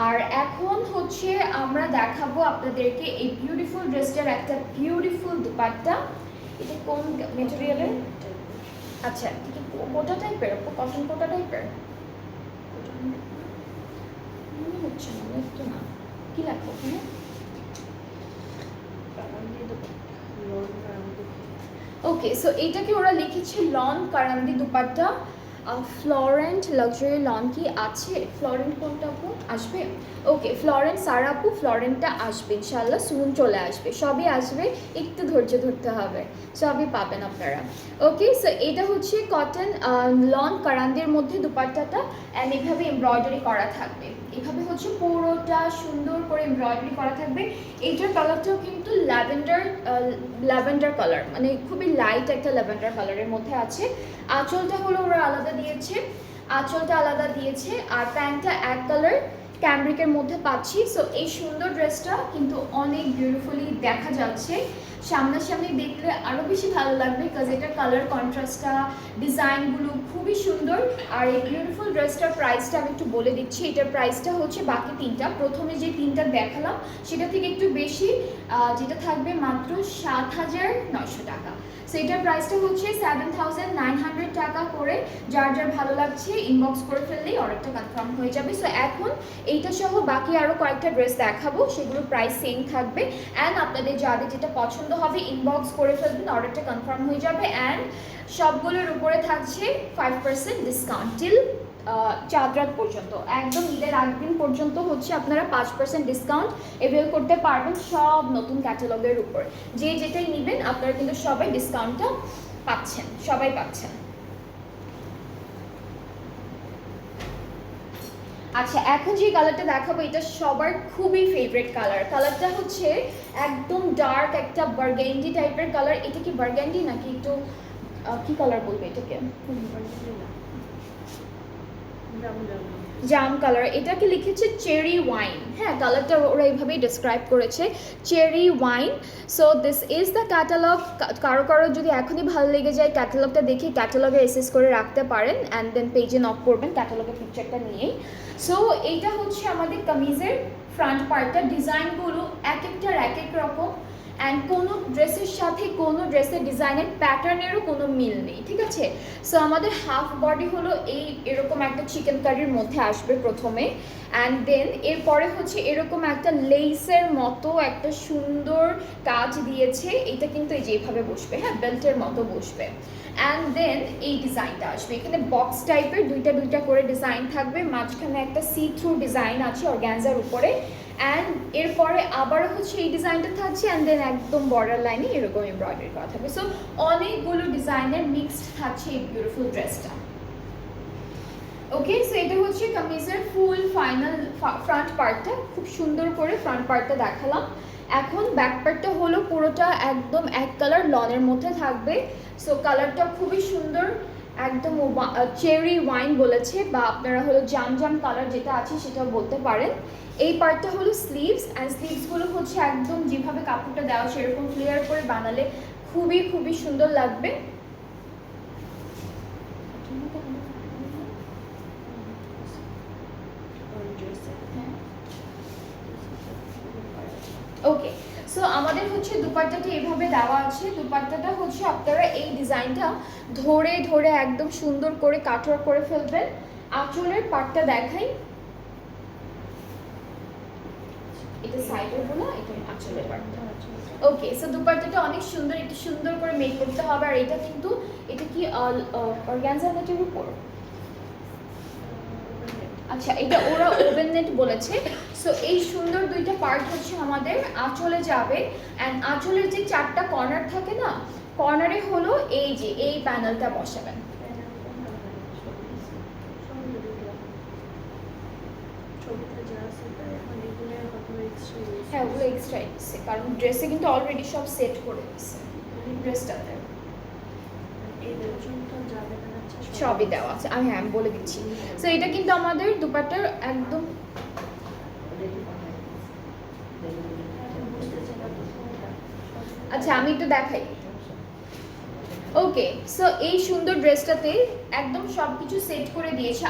Speaker 1: আর এখন হচ্ছে আমরা দেখাবো আপনাদেরকে এই বিউটিফুল ড্রেসটার একটা বিউটিফুল দুপাট্টা। এটা কোন মেটেরিয়ালের? আচ্ছা, ঠিক কোটা টাইপের, কটন কোটা টাইপের মনে হচ্ছে না, একটু না। কি লাগবে ওখানে? ওকে, সো এইটাকে ওরা লিখেছে লন কারান্দি দুপাট্টা। ফ্লোরেন্ট লাক্সারি লন কি আছে? ফ্লোরেন্ট কোনটা আপু আসবে? ওকে, ফ্লোরেন্ট সারা আপু, ফ্লোরেন্টটা আসবে ইনশাল্লাহ, সুন চলে আসবে, সবই আসবে, একটু ধৈর্য ধরতে হবে, সবই পাবেন আপনারা। ওকে, সো এটা হচ্ছে কটন লন কারান্দির মধ্যে দুপাট্টাটা, অ্যান্ড এভাবে এমব্রয়ডারি করা থাকবে। এভাবে হচ্ছে পুরোটা সুন্দর করে এমব্রয়ডারি করা থাকবে। এইটার কালারটাও কিন্তু ল্যাভেন্ডার কালার, মানে খুবই লাইট একটা ল্যাভেন্ডার কালারের মধ্যে আছে। আঁচলটা হলো ওরা আলাদা দিয়েছে, আঁচলটা আলাদা দিয়েছে, আর প্যান্টটা এক কালার ক্যামব্রিকের মধ্যে পাচ্ছি। সো এই সুন্দর ড্রেসটা কিন্তু অনেক বিউটিফুলি দেখা যাচ্ছে, সামনাসামনি দেখলে আরও বেশি ভালো লাগবে, বিকজ এটার কালার কন্ট্রাস্টটা, ডিজাইনগুলো খুবই সুন্দর। আর এই বিউটিফুল ড্রেসটার প্রাইসটা আমি একটু বলে দিচ্ছি। এটার প্রাইসটা হচ্ছে বাকি তিনটা, প্রথমে যে তিনটা দেখালাম সেটা থেকে একটু বেশি, যেটা থাকবে মাত্র 7,900 টাকা। সো এটার প্রাইসটা হচ্ছে 7,900 টাকা করে। যার যার ভালো লাগছে ইনবক্স করে ফেললেই অর্ডারটা কনফার্ম হয়ে যাবে। সো এখন এইটা সহ বাকি আরও কয়েকটা ড্রেস দেখাবো, সেগুলোর প্রাইস সেম থাকবে। অ্যান্ড আপনাদের যাদের যেটা পছন্দ হবে ইনবক্স করে ফেলবেন, অর্ডারটা কনফার্ম হয়ে যাবে। অ্যান্ড সবগুলোর উপরে থাকছে 5% ডিসকাউন্ট টিল চাঁদ রাত পর্যন্ত, একদম ঈদের আগদিন পর্যন্ত হচ্ছে আপনারা 5% ডিসকাউন্ট এভেল করতে পারবেন সব নতুন ক্যাটালগের উপর। যে যেটাই নেবেন আপনারা কিন্তু সবাই ডিসকাউন্টটা পাচ্ছেন, সবাই পাচ্ছেন। আচ্ছা, এখন যে কালারটা দেখাবো এটা সবার খুবই ফেভারিট কালার। কালারটা হচ্ছে একদম ডার্ক একটা বার্গেন্ডি টাইপের কালার। এটা কি বার্গেন্ডি নাকি একটু কি কালার বলবে এটাকে? জাম কালার। এটাকে লিখেছে চেরি ওয়াইন। হ্যাঁ, কালারটা ওরা এইভাবেই ডিসক্রাইব করেছে, cherry wine. So this is the catalogue. কারো কারো যদি এখনই ভালো লেগে যায় ক্যাটালগটা দেখে ক্যাটালগে এসএস করে রাখতে পারেন, অ্যান্ড দেন পেজে নক করবেন ক্যাটালগের পিকচারটা নিয়েই। সো এইটা হচ্ছে আমাদের কামিজের ফ্রন্ট পার্টটা। ডিজাইনগুলো এক একটার এক এক রকম, অ্যান্ড কোনো ড্রেসের সাথে কোনো ড্রেসের ডিজাইনের প্যাটার্নেরও কোনো মিল নেই, ঠিক আছে? সো আমাদের হাফ বডি হলো এরকম একটা চিকেন কারির মধ্যে আসবে প্রথমে, অ্যান্ড দেন এরপরে হচ্ছে এরকম একটা লেসের মতো একটা সুন্দর কাজ দিয়েছে। এটা কিন্তু এই যেভাবে বসবে, হ্যাঁ, বেল্টের মতো বসবে। অ্যান্ড দেন এই ডিজাইনটা আসবে, এখানে বক্স টাইপের দুইটা দুইটা করে ডিজাইন থাকবে, মাঝখানে একটা সি থ্রু ডিজাইন আছে অর্গ্যানজার উপরে। অ্যান্ড এরপরে আবারও হচ্ছে এই ডিজাইনটা থাকছে, অ্যান্ড দেন একদম বর্ডার লাইনে এরকম এমব্রয়ডারি করা থাকবে। সো অনেকগুলো ডিজাইনের মিক্সড থাকছে এই বিউটিফুল ড্রেসটা। ওকে, সো এটা হচ্ছে কামিজের ফুল ফাইনাল ফ্রন্ট পার্টটা। খুব সুন্দর করে ফ্রন্ট পার্টটা দেখালাম। এখন ব্যাক পার্টটা হলো পুরোটা একদম এক কালার লনের মধ্যে থাকবে। সো কালারটা খুবই সুন্দর, একদম চেরি ওয়াইন বলেছে, বা আপনারা হলো জাম জাম কালার যেটা আছে সেটাও বলতে পারেন। এই পার্টটা হলো স্লিভস, অ্যান্ড স্লিভসগুলো হচ্ছে একদম যেভাবে কাপড়টা দেওয়া সেরকম ফ্লেয়ার করে বানালে খুবই খুবই সুন্দর লাগবে। ওকে, সো আমাদের হচ্ছে দুপাট্টাটা এভাবে দেওয়া আছে। দুপাট্টাটা হচ্ছে আপনারা এই ডিজাইনটা ধরে ধরে একদম সুন্দর করে কাটওয়ার করে ফেলবেন। আঁচলের পাটটা দেখাই, এটা সাইডের গুলো, এটা আঁচলের পাটটা। ওকে, সো দুপাট্টাটা অনেক সুন্দর, একটু সুন্দর করে মেক করতে হবে। আর এটা কিন্তু এটা কি অর্গানজা নেটের উপর, আচ্ছা, এটা ওরা ওভেন নেট বলেছে। সো এই সুন্দর দুইটা পার্ট হচ্ছে আমাদের আঁচলে যাবে, অ্যান্ড আঁচলের যে 4টা কর্নার থাকে না, কর্নারে হলো এই যে এই প্যানেলটা বসাবেন। হ্যাঁ, ওগুলো এক্সট্রা দিচ্ছে, কারণ ড্রেসে কিন্তু অলরেডি সব সেট করে দিচ্ছে ড্রেসটাতে। সবই দেওয়া আছে, আমি বলে দিচ্ছি। সো এটা কিন্তু আমাদের দুপাট্টার একদম আচ্ছা, আমি একটু দেখাই। ওকে, সো এই সুন্দর ড্রেসটাতে একদম সব কিছু সেট করে দিয়েছে,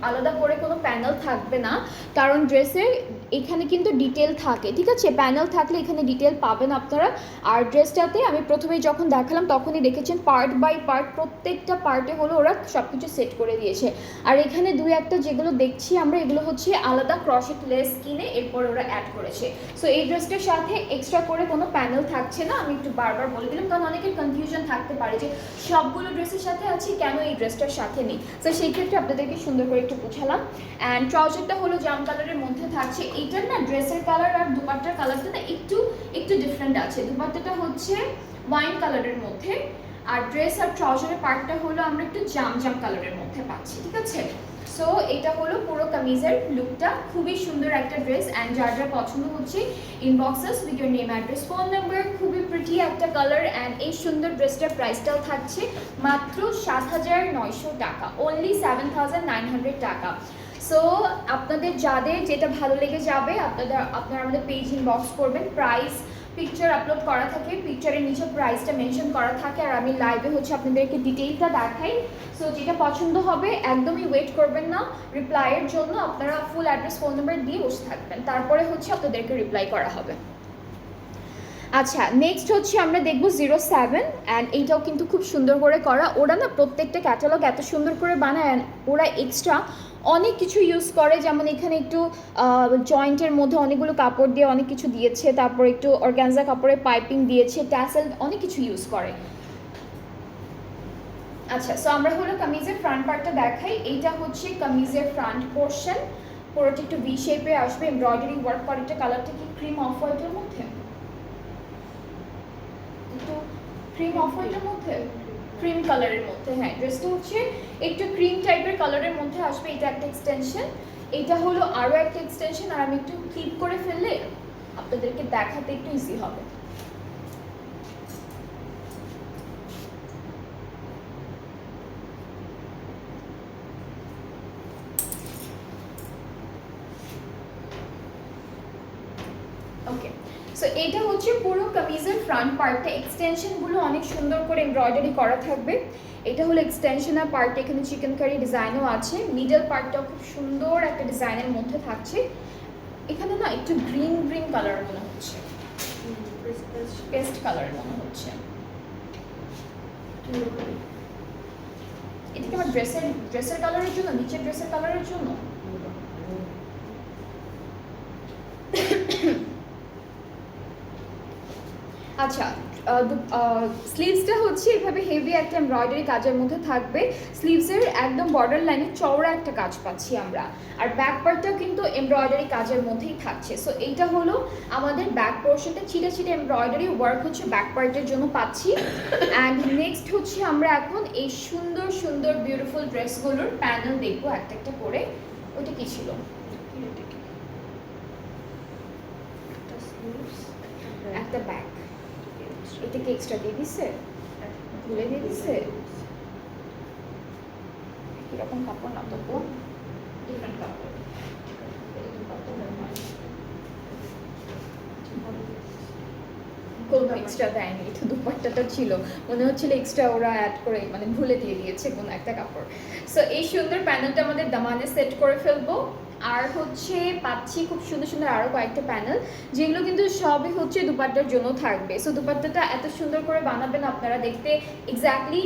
Speaker 1: আলাদা করে কোনো প্যানেল থাকবে না, কারণ ড্রেসের এখানে কিন্তু ডিটেল থাকে, ঠিক আছে? প্যানেল থাকলে এখানে ডিটেল পাবেন আপনারা। আর ড্রেসটাতে আমি প্রথমেই যখন দেখালাম তখনই দেখেছেন পার্ট বাই পার্ট, প্রত্যেকটা পার্টে হলো ওরা সব কিছু সেট করে দিয়েছে। আর এখানে দুই একটা যেগুলো দেখছি আমরা, এগুলো হচ্ছে আলাদা ক্রশেট লেস কিনে এরপর ওরা অ্যাড করেছে। সো এই ড্রেসটার সাথে এক্সট্রা করে কোনো প্যানেল থাকছে না, আমি একটু বারবার বলে দিলাম, কারণ অনেকের কনফিউশন থাকতে পারে যে সবগুলো ড্রেসের সাথে আছে, কেন এই ড্রেসটার সাথে নেই। তো সেই ক্ষেত্রে আপনাদেরকে সুন্দর করে একটু বুঝালাম। অ্যান্ড ট্রাউজারটা হলো জাম কালারের মধ্যে থাকছে। এইটার না ড্রেসের কালার আর দুপাট্টার কালারটা না একটু ডিফারেন্ট আছে। দুপাট্টাটা হচ্ছে ওয়াইন কালারের মধ্যে, আর ড্রেস আর ট্রাউজারের পার্টটা হলো আমরা একটু জাম কালারের মধ্যে পাচ্ছি, ঠিক আছে? সো এটা হলো পুরো কামিজের লুকটা, খুবই সুন্দর একটা ড্রেস। অ্যান্ড যার যার পছন্দ হচ্ছে inboxes with your name, address, phone number. খুবই প্রিটি একটা কালার। অ্যান্ড এই সুন্দর ড্রেসটার প্রাইসটাও থাকছে মাত্র 7,900 টাকা, অনলি 7,900 টাকা। সো আপনাদের যাদের যেটা ভালো লেগে যাবে আপনারা আমাদের পেজ ইনবক্স করবেন। প্রাইস পিকচার আপলোড করা থাকে, পিকচারের নিচে প্রাইসটা মেনশন করা থাকে, আর আমি লাইভে হচ্ছে আপনাদেরকে ডিটেইলটা দেখাই। সো যেটা পছন্দ হবে একদমই ওয়েট করবেন না রিপ্লাইয়ের জন্য, আপনারা ফুল অ্যাড্রেস, ফোন নাম্বার দিয়ে বসে থাকবেন, তারপরে হচ্ছে আপনাদেরকে রিপ্লাই করা হবে। আচ্ছা, নেক্সট হচ্ছে আমরা দেখবো 07, অ্যান্ড এইটাও কিন্তু খুব সুন্দর করে করা। ওরা না প্রত্যেকটা ক্যাটালগ এত সুন্দর করে বানায়, ওরা এক্সট্রা অনেক কিছু ইউজ করে, যেমন এখানে একটু জয়েন্টের মধ্যে অনেকগুলো কাপড় দিয়ে অনেক কিছু দিয়েছে, তারপর একটু অর্গানজা কাপড়ের পাইপিং দিয়েছে, ট্যাসেল, অনেক কিছু ইউজ করে। আচ্ছা, সো আমরা হলো কামিজের ফ্রন্ট পার্টটা দেখাই। এইটা হচ্ছে কামিজের ফ্রন্ট পোর্শন, পুরোটা একটু ভি শেপে আসবে, এমব্রয়ডারি ওয়ার্ক করা। একটা কালারটা কি ক্রিম অফ হোয়াইটের মধ্যে, একটু ক্রিম অফ হোয়াইটের মধ্যে, ক্রিম কালারের মধ্যে। হ্যাঁ, ড্রেসটা হচ্ছে একটু ক্রিম টাইপের কালারের মধ্যে আসবে। এটা একটা এক্সটেনশন, এটা হলো আরও একটা এক্সটেনশন, আর আমি একটু ক্লিপ করে ফেললে আপনাদেরকে দেখাতে একটু ইজি হবে। ওকে, সো এটা হচ্ছে পুরো কামিজের ফ্রন্ট পার্টটা, এক্সটেনশনগুলো অনেক সুন্দর করে এমব্রয়ডারি করা থাকবে। এটা হলো এক্সটেনশনাল পার্ট, এখানে চিকেন কারি ডিজাইনও আছে। মিডল পার্টটাও খুব সুন্দর একটা ডিজাইনের মধ্যে থাকছে। এখানে না একটু গ্রিন কালার মনে হচ্ছে, পেস্ট কালার মনে হচ্ছে। এটা কি আমার ড্রেসের কালারের জন্য, নিচের ড্রেসের কালারের জন্য? আচ্ছা, স্লিভসটা হচ্ছে এভাবে হেভি একটা এমব্রয়ডারি কাজের মধ্যে থাকবে। স্লিভসের একদম বর্ডার লাইনে চওড়া একটা কাজ পাচ্ছি আমরা, আর ব্যাক পার্টটাও কিন্তু এমব্রয়ডারি কাজের মধ্যেই থাকছে। সো এইটা হলো আমাদের ব্যাক পোর্শনটা, ছিটে এমব্রয়ডারি ওয়ার্ক হচ্ছে ব্যাক পার্টের জন্য পাচ্ছি। অ্যান্ড নেক্সট হচ্ছে আমরা এখন এই সুন্দর বিউটিফুল ড্রেসগুলোর প্যানেল দেখবো একটা করে। ওইটা কি ছিল? একটা ব্যাক, এটা কি এক্সট্রা দিয়ে দিচ্ছে, ভুলে দিয়ে দিচ্ছে? কিরকম কাপড় না, তো ডিফারেন্ট কাপড়, কোনো এক্সট্রা দেয়নি। এটা দুপাট্টাটা ছিল, মনে হচ্ছিল এক্সট্রা ওরা অ্যাড করে, মানে ভুলে দিয়ে দিয়েছে কোনো একটা কাপড়। সো এই সুন্দর প্যানেলটা আমাদের দামানে সেট করে ফেলবো। আর হচ্ছে পাচ্ছি খুব সুন্দর আরও কয়েকটা প্যানেল, যেগুলো কিন্তু সবই হচ্ছে দুপাট্টার জন্য থাকবে। সো দুপাট্টাটা এত সুন্দর করে বানাবেন আপনারা, দেখতে এক্স্যাক্টলি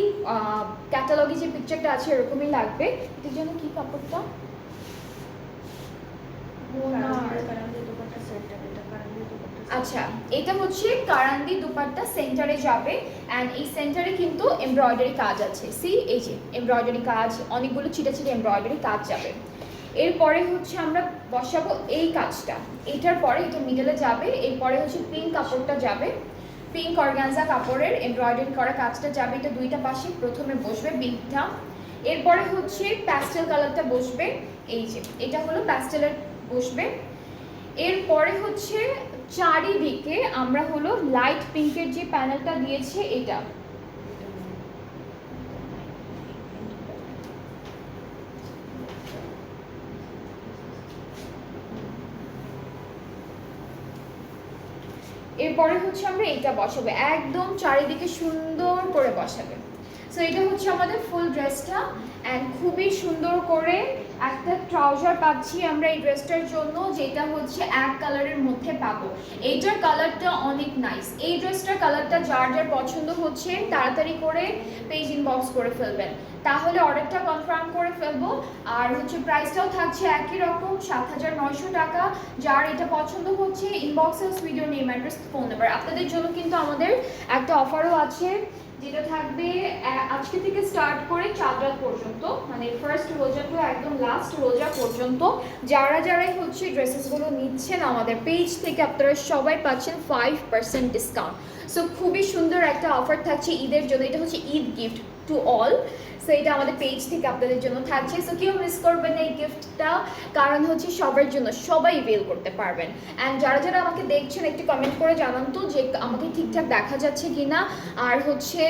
Speaker 1: ক্যাটালগে যে পিকচারটা আছে এরকমই লাগবে। এটার জন্য কি কাপড়টা? আচ্ছা, এটা হচ্ছে কারান্দি দুপাট্টা, সেন্টারে যাবে। অ্যান্ড এই সেন্টারে কিন্তু এমব্রয়ডারি কাজ আছে। সি, এই যে এমব্রয়ডারি কাজ, অনেকগুলো ছিটে এমব্রয়ডারি কাজ যাবে। এরপরে হচ্ছে আমরা বসাবো এই কাজটা, এটার পরে এটা মিডলে যাবে, এরপরে হচ্ছে পিঙ্ক কাপড়টা যাবে, পিঙ্ক অর্গানজা কাপড়ের এমব্রয়ডারি করা কাজটা যাবে, এটা দুইটা পাশে প্রথমে বসবে পিঙ্কটা, এরপরে হচ্ছে প্যাস্টেল কালারটা বসবে, এই যে এটা হলো প্যাস্টেলের বসবে, এরপরে হচ্ছে চারিদিকে আমরা হলো লাইট পিঙ্কের যে প্যানেলটা দিয়েছে এটা, এরপরে হচ্ছে আমরা এটা বসাবো, একদম চারিদিকে সুন্দর করে বসাবে। সো এটা হচ্ছে আমাদের ফুল ড্রেসটা, অ্যান্ড খুবই সুন্দর করে একটা ট্রাউজার পাচ্ছি আমরা এই ড্রেসটার জন্য, যেটা হচ্ছে এক কালারের মধ্যে পাবো। এইটার কালারটা অনেক নাইস, এই ড্রেসটার কালারটা যার যার পছন্দ হচ্ছে তাড়াতাড়ি করে পেজ ইনবক্স করে ফেলবেন, তাহলে অর্ডারটা কনফার্ম করে ফেলবো। আর হচ্ছে প্রাইসটাও থাকছে একই রকম 7,900 টাকা। যার এটা পছন্দ হচ্ছে ইনবক্সে video name address phone number. আপনাদের জন্য কিন্তু আমাদের একটা অফারও আছে, যেটা থাকবে আজকে থেকে স্টার্ট করে চাঁদ রাত পর্যন্ত, মানে ফার্স্ট রোজা টু একদম লাস্ট রোজা পর্যন্ত যারাই হচ্ছে ড্রেসেসগুলো নিচ্ছেন আমাদের পেজ থেকে, আপনারা সবাই পাচ্ছেন 5% ডিসকাউন্ট। সো খুবই সুন্দর একটা অফার থাকছে ঈদের জন্য, এটা হচ্ছে Eid gift to all. So এটা আমাদের পেজ থেকে আপনাদের জন্য থাকছে, সো কেউ মিস করবেন না এই গিফটটা, কারণ হচ্ছে সবার জন্য, সবাই বেল করতে পারবেন। অ্যান্ড যারা আমাকে দেখছেন একটু কমেন্ট করে জানান তো যে আমাকে ঠিকঠাক দেখা যাচ্ছে কিনা, আর হচ্ছে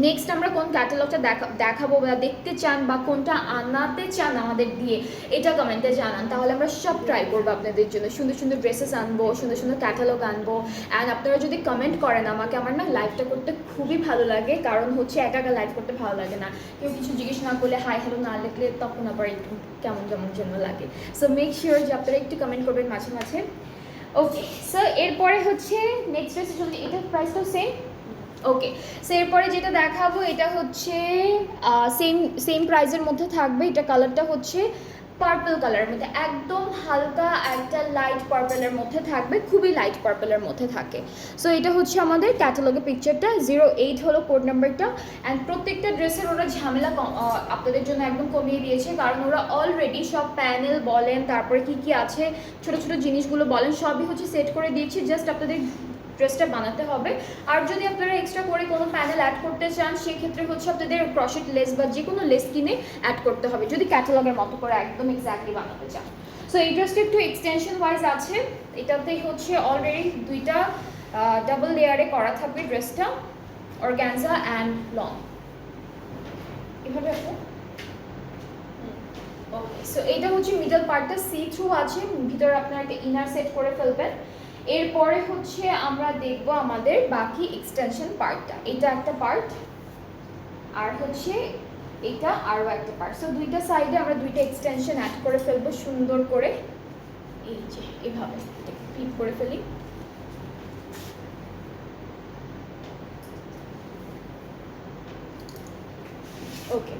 Speaker 1: নেক্সট আমরা কোন ক্যাটালগটা দেখাবো বা দেখতে চান, বা কোনটা আনাতে চান আমাদের দিয়ে, এটা কমেন্টে জানান, তাহলে আমরা সব ট্রাই করবো আপনাদের জন্য। সুন্দর সুন্দর ড্রেসেস আনবো, সুন্দর সুন্দর ক্যাটালগ আনবো। অ্যান্ড আপনারা যদি কমেন্ট করেন আমাকে, আমার না লাইভটা করতে খুবই ভালো লাগে, কারণ হচ্ছে একা একা লাইভ করতে ভালো লাগে না, কেউ কিছু জিজ্ঞেস না করলে, হাই হ্যালো না লিখলে তখন আবার একটু কেমন কেমন জন্য লাগে। সো মেক শিওর যে আপনারা একটু কমেন্ট করবেন মাঝে মাঝে। ওকে, সো এরপরে হচ্ছে নেক্সট ড্রেস, এটার প্রাইসটাও সেম। ওকে, সো এরপরে যেটা দেখাবো এটা হচ্ছে সেম প্রাইসের মধ্যে থাকবে, এটা কালারটা হচ্ছে পার্পল কালারের মধ্যে, একদম হালকা একটা লাইট পার্পলের মধ্যে থাকবে, খুবই লাইট পার্পলের মধ্যে থাকে। সো এটা হচ্ছে আমাদের ক্যাটালগের পিকচারটা, 08 হলো কোড নাম্বারটা। অ্যান্ড প্রত্যেকটা ড্রেসের ওরা ঝামেলা আপনাদের জন্য একদম কমিয়ে দিয়েছে, কারণ ওরা অলরেডি সব প্যানেল বলেন, তারপরে কি আছে ছোট ছোট জিনিসগুলো বলেন, সবই হচ্ছে সেট করে দিয়েছি, জাস্ট আপনাদের ড্রেসটা বানাতে হবে। আর যদি আপনারা এক্সট্রা করে কোনো প্যানেল অ্যাড করতে চান, সেক্ষেত্রে হচ্ছে আপনাদের ক্রশেট লেস বা যে কোনো লেস কিনে অ্যাড করতে হবে, যদি ক্যাটালগের মতো করে একদম এক্স্যাক্টলি বানাতে চান। সো এই ড্রেসটা একটু এক্সটেনশন ওয়াইজ আছে, এটাতেই হচ্ছে অলরেডি দুইটা ডাবল লেয়ারে করা থাকবে ড্রেসটা, অর্গানজা অ্যান্ড লং, এভাবে আছে। ওকে, সো এটা হচ্ছে মিডল পার্টটা সি থ্রু আছে, ভিতরে আপনারা একটা ইনার সেট করে ফেলবেন। এরপরে হচ্ছে আমরা দেখব আমাদের বাকি এক্সটেনশন পার্টটা, এটা একটা পার্ট আর হচ্ছে এটা আরও একটা পার্ট। সো দুইটা সাইডে আমরা দুইটা এক্সটেনশন অ্যাড করে ফেলবো সুন্দর করে, এই যে এভাবে ক্লিপ করে ফেলি। ওকে,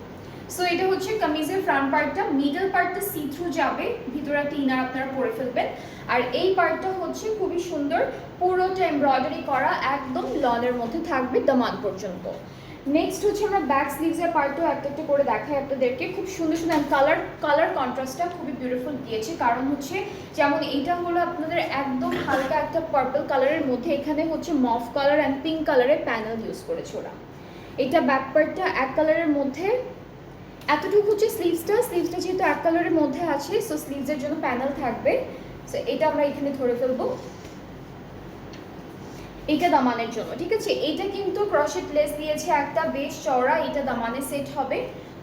Speaker 1: সো এটা হচ্ছে কামিজের ফ্রন্ট পার্টটা, মিডল পার্টটা সি থ্রু যাবে, ভিতরে একটা ইনার আপনারা পরে ফেলবেন। আর এই পার্টটা হচ্ছে খুবই সুন্দর, পুরোটা এমব্রয়ডারি করা, একদম লনের মধ্যে থাকবে দামান পর্যন্ত। নেক্সট হচ্ছে আমরা ব্যাক স্লিভসের পার্টও একটা করে দেখাই আপনাদেরকে, খুব সুন্দর সুন্দর কালার কন্ট্রাস্টটা খুবই বিউটিফুল দিয়েছে, কারণ হচ্ছে যেমন এইটা হলো আপনাদের একদম হালকা একটা পার্পল কালারের মধ্যে, এখানে হচ্ছে মফ কালার অ্যান্ড পিঙ্ক কালারের প্যানেল ইউজ করেছে ওরা। এটা ব্যাক পার্টটা এক কালারের মধ্যে, এতটুকু হচ্ছে স্লিভসটা যেহেতু এক কালারের মধ্যে আছে, সো স্লিভসের জন্য প্যানেল থাকবে। সো এটা আমরা এখানে ধরে ফেলবো, এটা দামানের জন্য, ঠিক আছে। এটা কিন্তু ক্রশেট লেস দিয়েছে একটা বেশ চওড়া, এটা দামানে সেট হবে,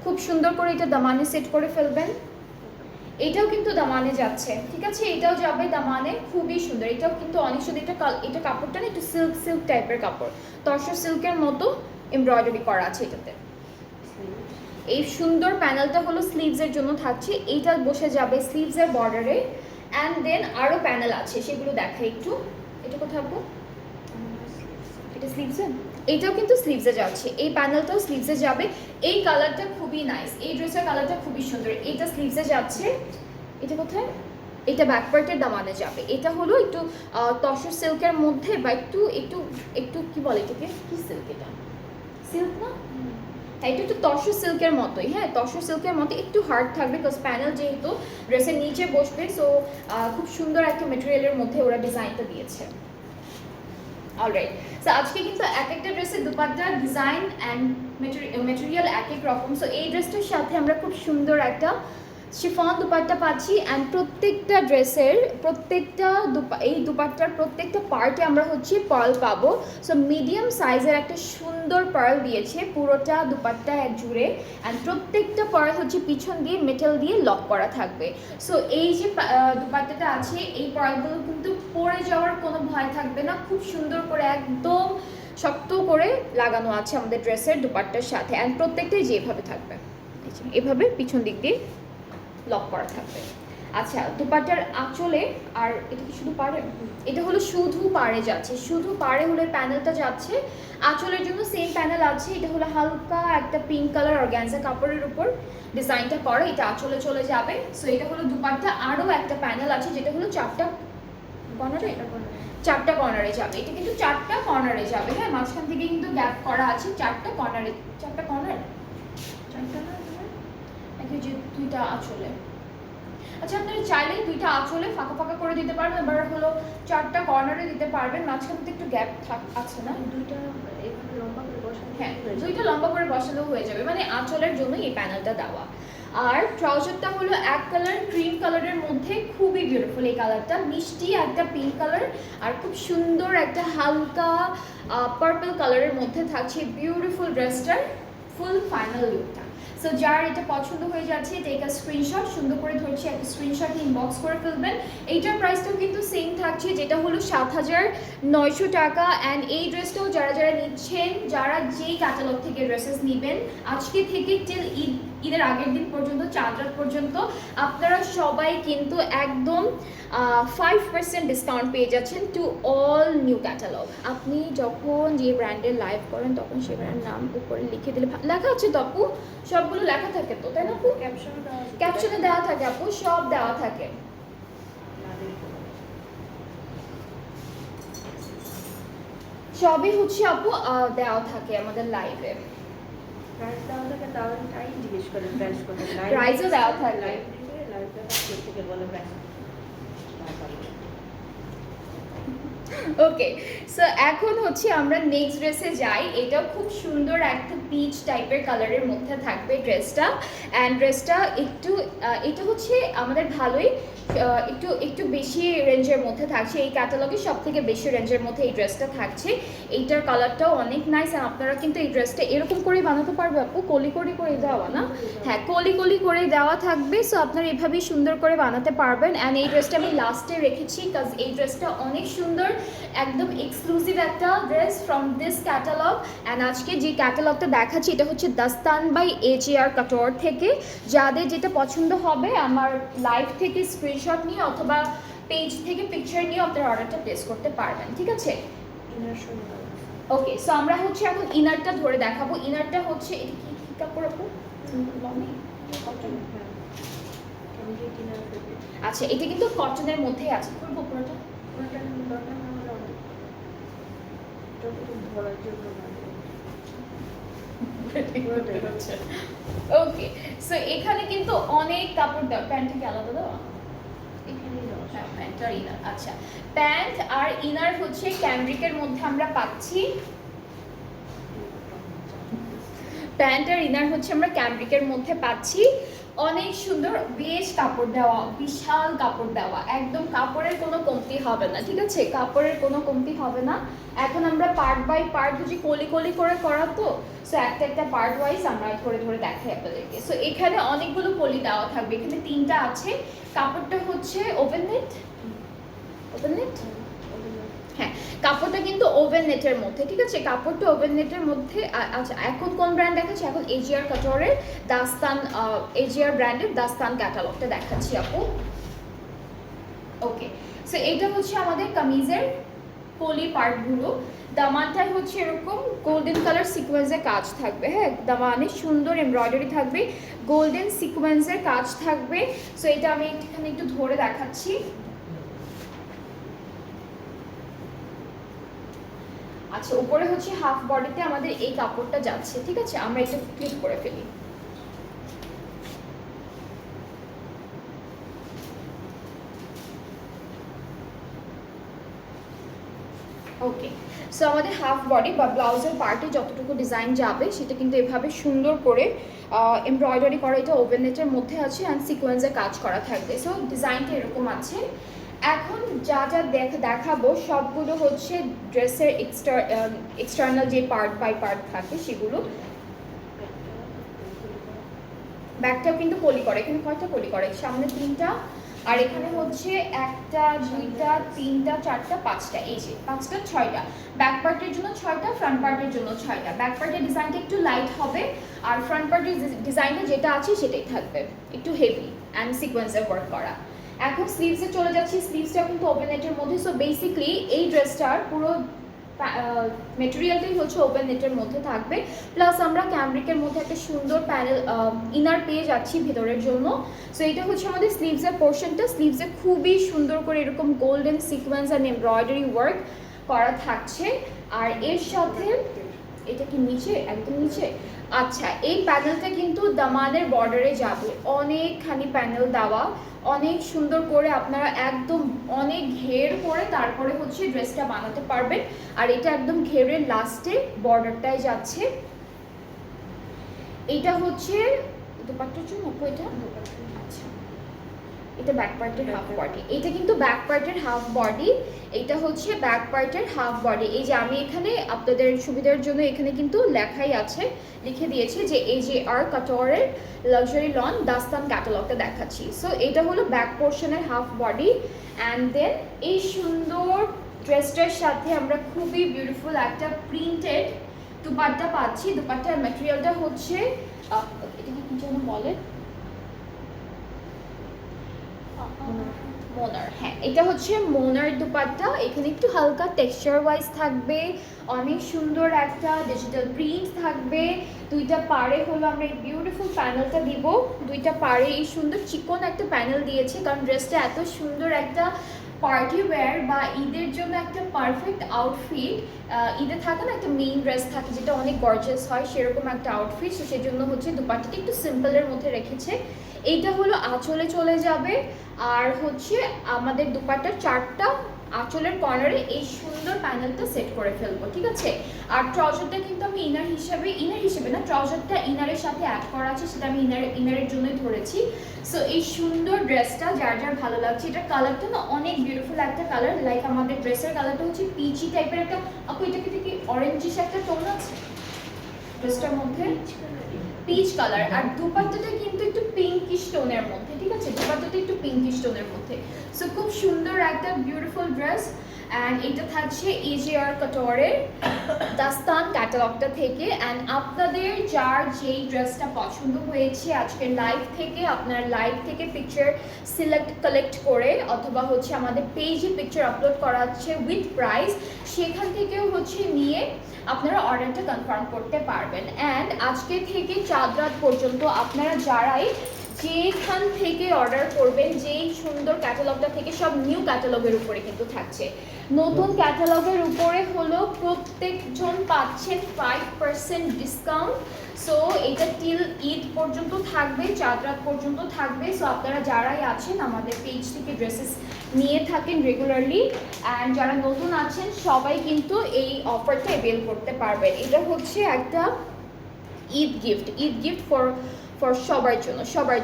Speaker 1: খুব সুন্দর করে এটা দামানে সেট করে ফেলবেন। এটাও কিন্তু দামানে যাচ্ছে, ঠিক আছে, এটাও যাবে দামানে, খুবই সুন্দর। এটাও কিন্তু অনেক সুন্দর, এটা কাপড়টা না একটু সিল্ক টাইপের কাপড়, তসর সিল্কের মতো এমব্রয়ডারি করা আছে এটাতে। এই সুন্দর প্যানেলটা হলো স্লিভসের জন্য থাকছে, এইটা বসে যাবে স্লিভসের বর্ডারে। অ্যান্ড দেন আরও প্যানেল আছে, সেগুলো দেখাই একটু। এটা কোথায় থাকবো, এটা স্লিভসে, এইটাও কিন্তু স্লিভসে যাচ্ছে, এই প্যানেলটাও স্লিভসে যাবে। এই কালারটা খুবই নাইস, এই ড্রেসের কালারটা খুবই সুন্দর, এইটা স্লিভসে যাচ্ছে। এটা কোথায়, এটা ব্যাক পার্টের দামানে যাবে। এটা হলো একটু তসর সিল্কের মধ্যে, বা একটু একটু একটু কি বলে এটাকে, কি সিল্ক, এটা সিল্ক না, এটা একটু তসর সিল্কের মতোই, হ্যাঁ তসর সিল্কের মতো একটু হার্ড থাকবে, বিকজ প্যানেল যেহেতু ড্রেসের নিচে বসবে, সো খুব সুন্দর একটা মেটেরিয়ালের মধ্যে ওরা ডিজাইনটা দিয়েছে। অলরাইট, সো আজকে কিন্তু এক একটা ড্রেসের দুপাট্টা ডিজাইন অ্যান্ড মেটেরিয়াল এক এক রকম। সো এই ড্রেসটার সাথে আমরা খুব সুন্দর একটা শিফন দুপাট্টা পাচ্ছি, অ্যান্ড প্রত্যেকটা ড্রেসের এই দুপাট্টার প্রত্যেকটা পার্টে আমরা হচ্ছে পার্ল পাবো। সো মিডিয়াম সাইজের একটা সুন্দর পার্ল দিয়েছে পুরোটা দুপাট্টা এক জুড়ে, অ্যান্ড প্রত্যেকটা পার্ল হচ্ছে পিছন দিয়ে মেটাল দিয়ে লক করা থাকবে। সো এই যে দুপাট্টাটা আছে, এই পার্লগুলো কিন্তু পড়ে যাওয়ার কোনো ভয় থাকবে না, খুব সুন্দর করে একদম শক্ত করে লাগানো আছে আমাদের ড্রেসের দুপাট্টার সাথে, অ্যান্ড প্রত্যেকটাই যেভাবে থাকবে এভাবে পিছন দিক দিয়ে লক করা থাকবে। আচ্ছা, দুপাট্টার আঁচলে, আর এটা কি শুধু পাড়ে? এটা হলো শুধু পাড়ে যাচ্ছে, শুধু পাড়ে হলে প্যানেলটা যাচ্ছে। আঁচলের জন্য সেম প্যানেল আছে, এটা হলো হালকা একটা পিঙ্ক কালার অর্গানজা কাপড়ের উপর ডিজাইনটা করা, এটা আঁচলে চলে যাবে। সো এটা হলো দুপাট্টা, আরও একটা প্যানেল আছে যেটা হলো চারটা কর্নারে যাবে। এটা কিন্তু চারটা কর্নারে যাবে, হ্যাঁ মাঝখান থেকে কিন্তু গ্যাপ করা আছে, চারটা কর্নার নাকি যে দুইটা আঁচলে। আচ্ছা, আপনারা চাইলে দুইটা আঁচলে ফাঁকা ফাঁকা করে দিতে পারবেন, এবার হলো চারটা কর্নারে দিতে পারবেন, মাঝখান থেকে একটু গ্যাপ আছে না, দুইটা লম্বা করে বসালে, হ্যাঁ দুইটা লম্বা করে বসালেও হয়ে যাবে, মানে আঁচলের জন্য এই প্যানেলটা দেওয়া। আর ট্রাউজারটা হলো এক কালার ক্রিম কালারের মধ্যে, খুবই বিউটিফুল এই কালারটা, মিষ্টি একটা পিঙ্ক কালার আর খুব সুন্দর একটা হালকা পার্পল কালারের মধ্যে থাকছে বিউটিফুল ড্রেসটার ফুল ফাইনাল লুকটা। সো যার এটা পছন্দ হয়ে যাচ্ছে, টেক আ স্ক্রিনশট, সুন্দর করে ধরছি একটা স্ক্রিনশট ইনবক্স করে ফেলবেন। এইটার প্রাইসটাও কিন্তু সেম থাকছে, যেটা হলো 7,900 টাকা। অ্যান্ড এই ড্রেসটাও যারা যারা নিচ্ছেন, যারা যেই ক্যাটালগ থেকে ড্রেসেস নেবেন আজকে থেকে টিল ঈদের আগের দিন পর্যন্ত, চাঁদ রাত পর্যন্ত, আপনারা সবাই কিন্তু একদম 5% ডিসকাউন্ট পেয়ে যাচ্ছেন টু অল নিউ ক্যাটালগ। আপনি যখন যে ব্র্যান্ডের লাইভ করেন তখন সে ব্র্যান্ডের নাম উপরে লিখে দিলে, লেখা আছে তো আপু, সবগুলো লেখা থাকে তো, তাই না আপু? ক্যাপশনে দেওয়া থাকে আপু, সব দেওয়া থাকে। সবই হচ্ছে আপু দেওয়া থাকে আমাদের লাইভে,
Speaker 2: প্রাইস দেওয়া থাকে, তাহলে তাই জিজ্ঞেস করে প্রাইস কত,
Speaker 1: প্রাইসও দেওয়া থাকে,
Speaker 2: লাইভ দিলে লাইভটা থেকে বলে প্রাইস।
Speaker 1: ওকে, সো এখন হচ্ছে আমরা নেক্সট ড্রেসে যাই। এটাও খুব সুন্দর একটা পিচ টাইপের কালারের মধ্যে থাকবে ড্রেসটা, অ্যান্ড ড্রেসটা একটু এটা হচ্ছে আমাদের ভালোই একটু বেশি রেঞ্জের মধ্যে থাকছে, এই ক্যাটালগে সব থেকে বেশি রেঞ্জের মধ্যে এই ড্রেসটা থাকছে। এইটার কালারটাও অনেক নাইস, আর আপনারা কিন্তু এই ড্রেসটা এরকম করেই বানাতে পারবে আপু, কলি করে দেওয়া না, হ্যাঁ কলি করে দেওয়া থাকবে। সো আপনারা এভাবেই সুন্দর করে বানাতে পারবেন। অ্যান্ড এই ড্রেসটা আমি লাস্টে রেখেছি, কাজ এই ড্রেসটা অনেক সুন্দর, একদম এক্সক্লুসিভ একটা dress from this catalogue. And আজকে যে ক্যাটালগটা দেখাচ্ছি এটা হচ্ছে দাস্তান বাই AJR কাটর থেকে। যাদের যেটা পছন্দ হবে আমার লাইভ থেকে স্ক্রিনশট নিয়ে অথবা পেজ থেকে পিকচার নিয়ে আপনারা অর্ডারটা প্লেস করতে পারবেন, ঠিক আছে? ওকে, সো আমরা হচ্ছে এখন ইনারটা ধরে দেখাবো। ইনারটা হচ্ছে এটা কি কাপড় আপু? আচ্ছা, এটা কিন্তু কটনের মধ্যেই আছে, করবো পুরোটা ওকে। সো এখানে কিন্তু অনেক কাপড় দেওয়া, প্যান্টটা কি আলাদা দেওয়া? প্যান্ট আর ইনার, আচ্ছা প্যান্ট আর ইনার হচ্ছে ক্যামব্রিকের মধ্যে আমরা পাচ্ছি, প্যান্ট আর ইনার হচ্ছে আমরা ক্যামব্রিকের মধ্যে পাচ্ছি। অনেক সুন্দর, বেশ কাপড় দেওয়া, বিশাল কাপড় দেওয়া, একদম কাপড়ের কোনো কমতি হবে না, ঠিক আছে? কাপড়ের কোনো কমতি হবে না। এখন আমরা পার্ট বাই পার্ট হচ্ছে কলি করে করা তো, সো একটা পার্ট ওয়াইজ আমরা ধরে দেখাই আপনাদেরকে। সো এখানে অনেকগুলো কলি দেওয়া থাকবে, এখানে 3টা আছে। কাপড়টা হচ্ছে ওভেন নেট, হ্যাঁ কাপড়টা কিন্তু ওভেন নেটের মধ্যে, ঠিক আছে? কাপড়টা ওভেন নেটের মধ্যে। আচ্ছা, এখন কোন ব্র্যান্ড দেখাচ্ছি? এখন AJR কাটরের দাস্তান, AJR ব্র্যান্ডের দাস্তান ক্যাটালগটা দেখাচ্ছি আপু। ওকে, সো এটা হচ্ছে আমাদের কামিজের পলি পার্টগুলো। দামানটাই হচ্ছে এরকম গোল্ডেন কালার সিকোয়েন্সের কাজ থাকবে, হ্যাঁ দামানে সুন্দর এমব্রয়ডারি থাকবে, গোল্ডেন সিকোয়েন্সের কাজ থাকবে। সো এটা আমি এখানে একটু ধরে দেখাচ্ছি। আচ্ছা, উপরে হচ্ছে হাফ বডিতে আমাদের এই কাপড়টা যাচ্ছে, ঠিক আছে? আমরা এটা ক্লিপ করে ফেলি। ওকে, সো আমাদের হাফ বডি বা ব্লাউজের পার্টে যতটুকু ডিজাইন যাবে সেটা কিন্তু এভাবে সুন্দর করে এমব্রয়ডারি করা, এটা ওভেন নেটের মধ্যে আছে অ্যান্ড সিকোয়েন্সে কাজ করা থাকবে। সো ডিজাইনটা এরকম আছে। এখন যা যা দেখাবো সবগুলো হচ্ছে ড্রেসের এক্সটার্নাল যে পার্ট বাই পার্ট থাকে সেগুলো। ব্যাকটাও কিন্তু কলি করে, এখানে কয়টা কলি করে? সামনে 3টা, আর এখানে হচ্ছে 1টা 2টা 3টা 4টা 5টা, এই যে 5টা 6টা। ব্যাক পার্টের জন্য 6টা, ফ্রন্ট পার্টের জন্য 6টা। ব্যাক পার্টের ডিজাইনটা একটু লাইট হবে, আর ফ্রন্ট পার্টের ডিজাইনটা যেটা আছে সেটাই থাকবে, একটু হেভি অ্যান্ড সিকোয়েন্সে ওয়ার্ক করা। এখন স্লিভসে চলে যাচ্ছি। স্লিভসটা কিন্তু ওপেন নেটের মধ্যে। সো বেসিকলি এই ড্রেসটার পুরো মেটেরিয়ালটাই হচ্ছে ওপেন নেটের মধ্যে থাকবে, প্লাস আমরা ক্যামব্রিকের মধ্যে একটা সুন্দর প্যানেল ইনার পেয়ে যাচ্ছি ভেতরের জন্য। সো এটা হচ্ছে আমাদের স্লিভসের পোর্শনটা। স্লিভসে খুবই সুন্দর করে এরকম golden sequence and embroidery work করা থাকছে। আর এর সাথে এটা কি নিচে, একদম নিচে? আচ্ছা, এই প্যানেলটা কিন্তু দামানের বর্ডারে যাবে, অনেকখানি প্যানেল দেওয়া, অনেক সুন্দর করে আপনারা একদম অনেক ঘের করে তারপরে হচ্ছে ড্রেসটা বানাতে পারবেন। আর এটা একদম ঘেরের লাস্টে বর্ডারটায় যাচ্ছে। এটা হচ্ছে দুপাট্টার জন্য এটা। আচ্ছা, এটা ব্যাক পার্টের হাফ বডি। এটা কিন্তু ব্যাক পার্টের হাফ বডি, এটা হচ্ছে ব্যাক পার্টের হাফ বডি। এই যে আমি এখানে আপনাদের সুবিধার জন্য এখানে কিন্তু লেখাই আছে, লিখে দিয়েছে যে AJR কাটওয়ারের লাক্সারি লন দাস্তান ক্যাটালগটা দেখাচ্ছি। সো এটা হলো ব্যাক পোর্শনের হাফ বডি। অ্যান্ড দেন এই সুন্দর ড্রেসটার সাথে আমরা খুবই বিউটিফুল একটা প্রিন্টেড দুপাট্টা পাচ্ছি। দুপাট্টার ম্যাটেরিয়ালটা হচ্ছে এটা কি যেন বলে, মোনার। হ্যাঁ, এটা হচ্ছে মোনার দুপাট্টা। এখানে একটু হালকা টেক্সচার ওয়াইজ থাকবে, অনেক সুন্দর একটা ডিজিটাল প্রিন্ট থাকবে। 2টা পাড়ে হলো আমরা এই বিউটিফুল প্যানেলটা দিব। 2টা পাড়ে এই সুন্দর চিকন একটা প্যানেল দিয়েছে, কারণ ড্রেসটা এত সুন্দর একটা পার্টি ওয়্যার বা ঈদের জন্য একটা পারফেক্ট আউটফিট। ঈদে থাকে না একটা মেইন ড্রেস থাকে যেটা অনেক গর্জিয়াস হয়, সেরকম একটা আউটফিট। তো সেই জন্য হচ্ছে দুপাট্টাটা একটু সিম্পলের মধ্যে রেখেছে। এইটা হলো আঁচলে চলে যাবে, আর হচ্ছে আমাদের দুপাট্টার 4টা আঁচলের কর্নারে এই সুন্দর প্যানেলটা সেট করে ফেলবো, ঠিক আছে? আর ট্রাউজারটা কিন্তু আমি ইনার হিসেবে না, ট্রাউজারটা ইনারের সাথে অ্যাড করা আছে, সেটা আমি ইনারের জন্যই ধরেছি। সো এই সুন্দর ড্রেসটা যার যার ভালো লাগছে, এটার কালারটা না অনেক বিউটিফুল একটা কালার। লাইক আমাদের ড্রেসের কালারটা হচ্ছে পিচি টাইপের একটা, আপু এটাকে কি অরেঞ্জিশ একটা টোন আছে ড্রেসটার মধ্যে, পিচ কালার। আর দুপাট্টাটা কিন্তু একটু পিঙ্কিশ টোনের মধ্যে, ঠিক আছে? দুপাট্টাটা একটু পিঙ্কিশ টোনের মধ্যে। সো খুব সুন্দর একটা বিউটিফুল ড্রেস। অ্যান্ড এটা থাকছে AJR কাটওয়ারের দাস্তান ক্যাটালগটা থেকে। অ্যান্ড আপনাদের যার যেই ড্রেসটা পছন্দ হয়েছে আজকের লাইভ থেকে, আপনার লাইভ থেকে পিকচার কালেক্ট করে, অথবা হচ্ছে আমাদের পেজে পিকচার আপলোড করা হচ্ছে উইথ প্রাইস, সেখান থেকেও হচ্ছে নিয়ে আপনারা অর্ডারটা কনফার্ম করতে পারবেন। অ্যান্ড আজকে থেকে চাঁদ রাত পর্যন্ত আপনারা যারাই যেখান থেকে অর্ডার করবেন, যেই সুন্দর ক্যাটালগটা থেকে, সব নিউ ক্যাটালগের উপরে কিন্তু থাকছে। নতুন ক্যাটালগের উপরে হলো প্রত্যেকজন পাচ্ছেন 5% ডিসকাউন্ট। সো এটা টিল ঈদ পর্যন্ত থাকবে, চাঁদ রাত পর্যন্ত থাকবে। সো আপনারা যারাই আছেন আমাদের পেজ থেকে ড্রেসেস নিয়ে থাকেন রেগুলারলি, অ্যান্ড যারা নতুন আছেন সবাই কিন্তু এই অফারটা অ্যাভেল করতে পারবেন। এটা হচ্ছে একটা ঈদ গিফট ফর সবার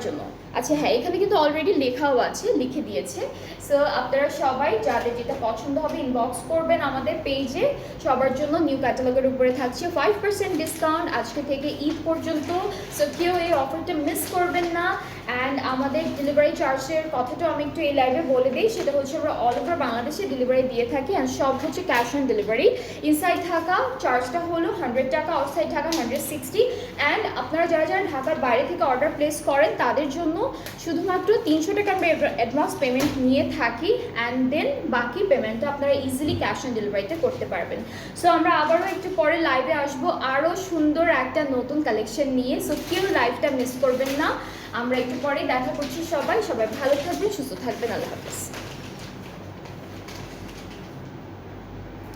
Speaker 1: জন্য। আচ্ছা হ্যাঁ, এখানে কিন্তু অলরেডি লেখাও আছে, লিখে দিয়েছে। সো আপনারা সবাই যাদের যেটা পছন্দ হবে ইনবক্স করবেন আমাদের পেজে। সবার জন্য নিউ ক্যাটালগের উপরে থাকছে 5% ডিসকাউন্ট আজকে থেকে ঈদ পর্যন্ত। সো কেউ এই অফারটা মিস করবেন না। অ্যান্ড আমাদের ডেলিভারি চার্জের কথাটাও আমি একটু এই লাইভে বলে দিই। সেটা হচ্ছে আমরা অল ওভার বাংলাদেশে ডেলিভারি দিয়ে থাকি, অ্যান্ড সব হচ্ছে cash on delivery. Inside Dhaka চার্জটা হলো 100 টাকা, আউটসাইড ঢাকা 160। অ্যান্ড আপনারা যারা যারা ঢাকার বাইরে থেকে অর্ডার প্লেস করেন তাদের জন্য শুধুমাত্র 300 টাকা আমরা অ্যাডভান্স পেমেন্ট নিয়ে থাকি, অ্যান্ড দেন বাকি পেমেন্টটা আপনারা ইজিলি ক্যাশ অন ডেলিভারিতে করতে পারবেন। সো আমরা আবারও একটু পরে লাইভে আসবো আরও সুন্দর একটা নতুন কালেকশন নিয়ে। সো কেউ লাইভটা মিস করবেন না। আমরা একটু পরেই দেখা করছি। সবাই ভালো থাকবেন, সুস্থ থাকবেন। আল্লাহ হাফেজ।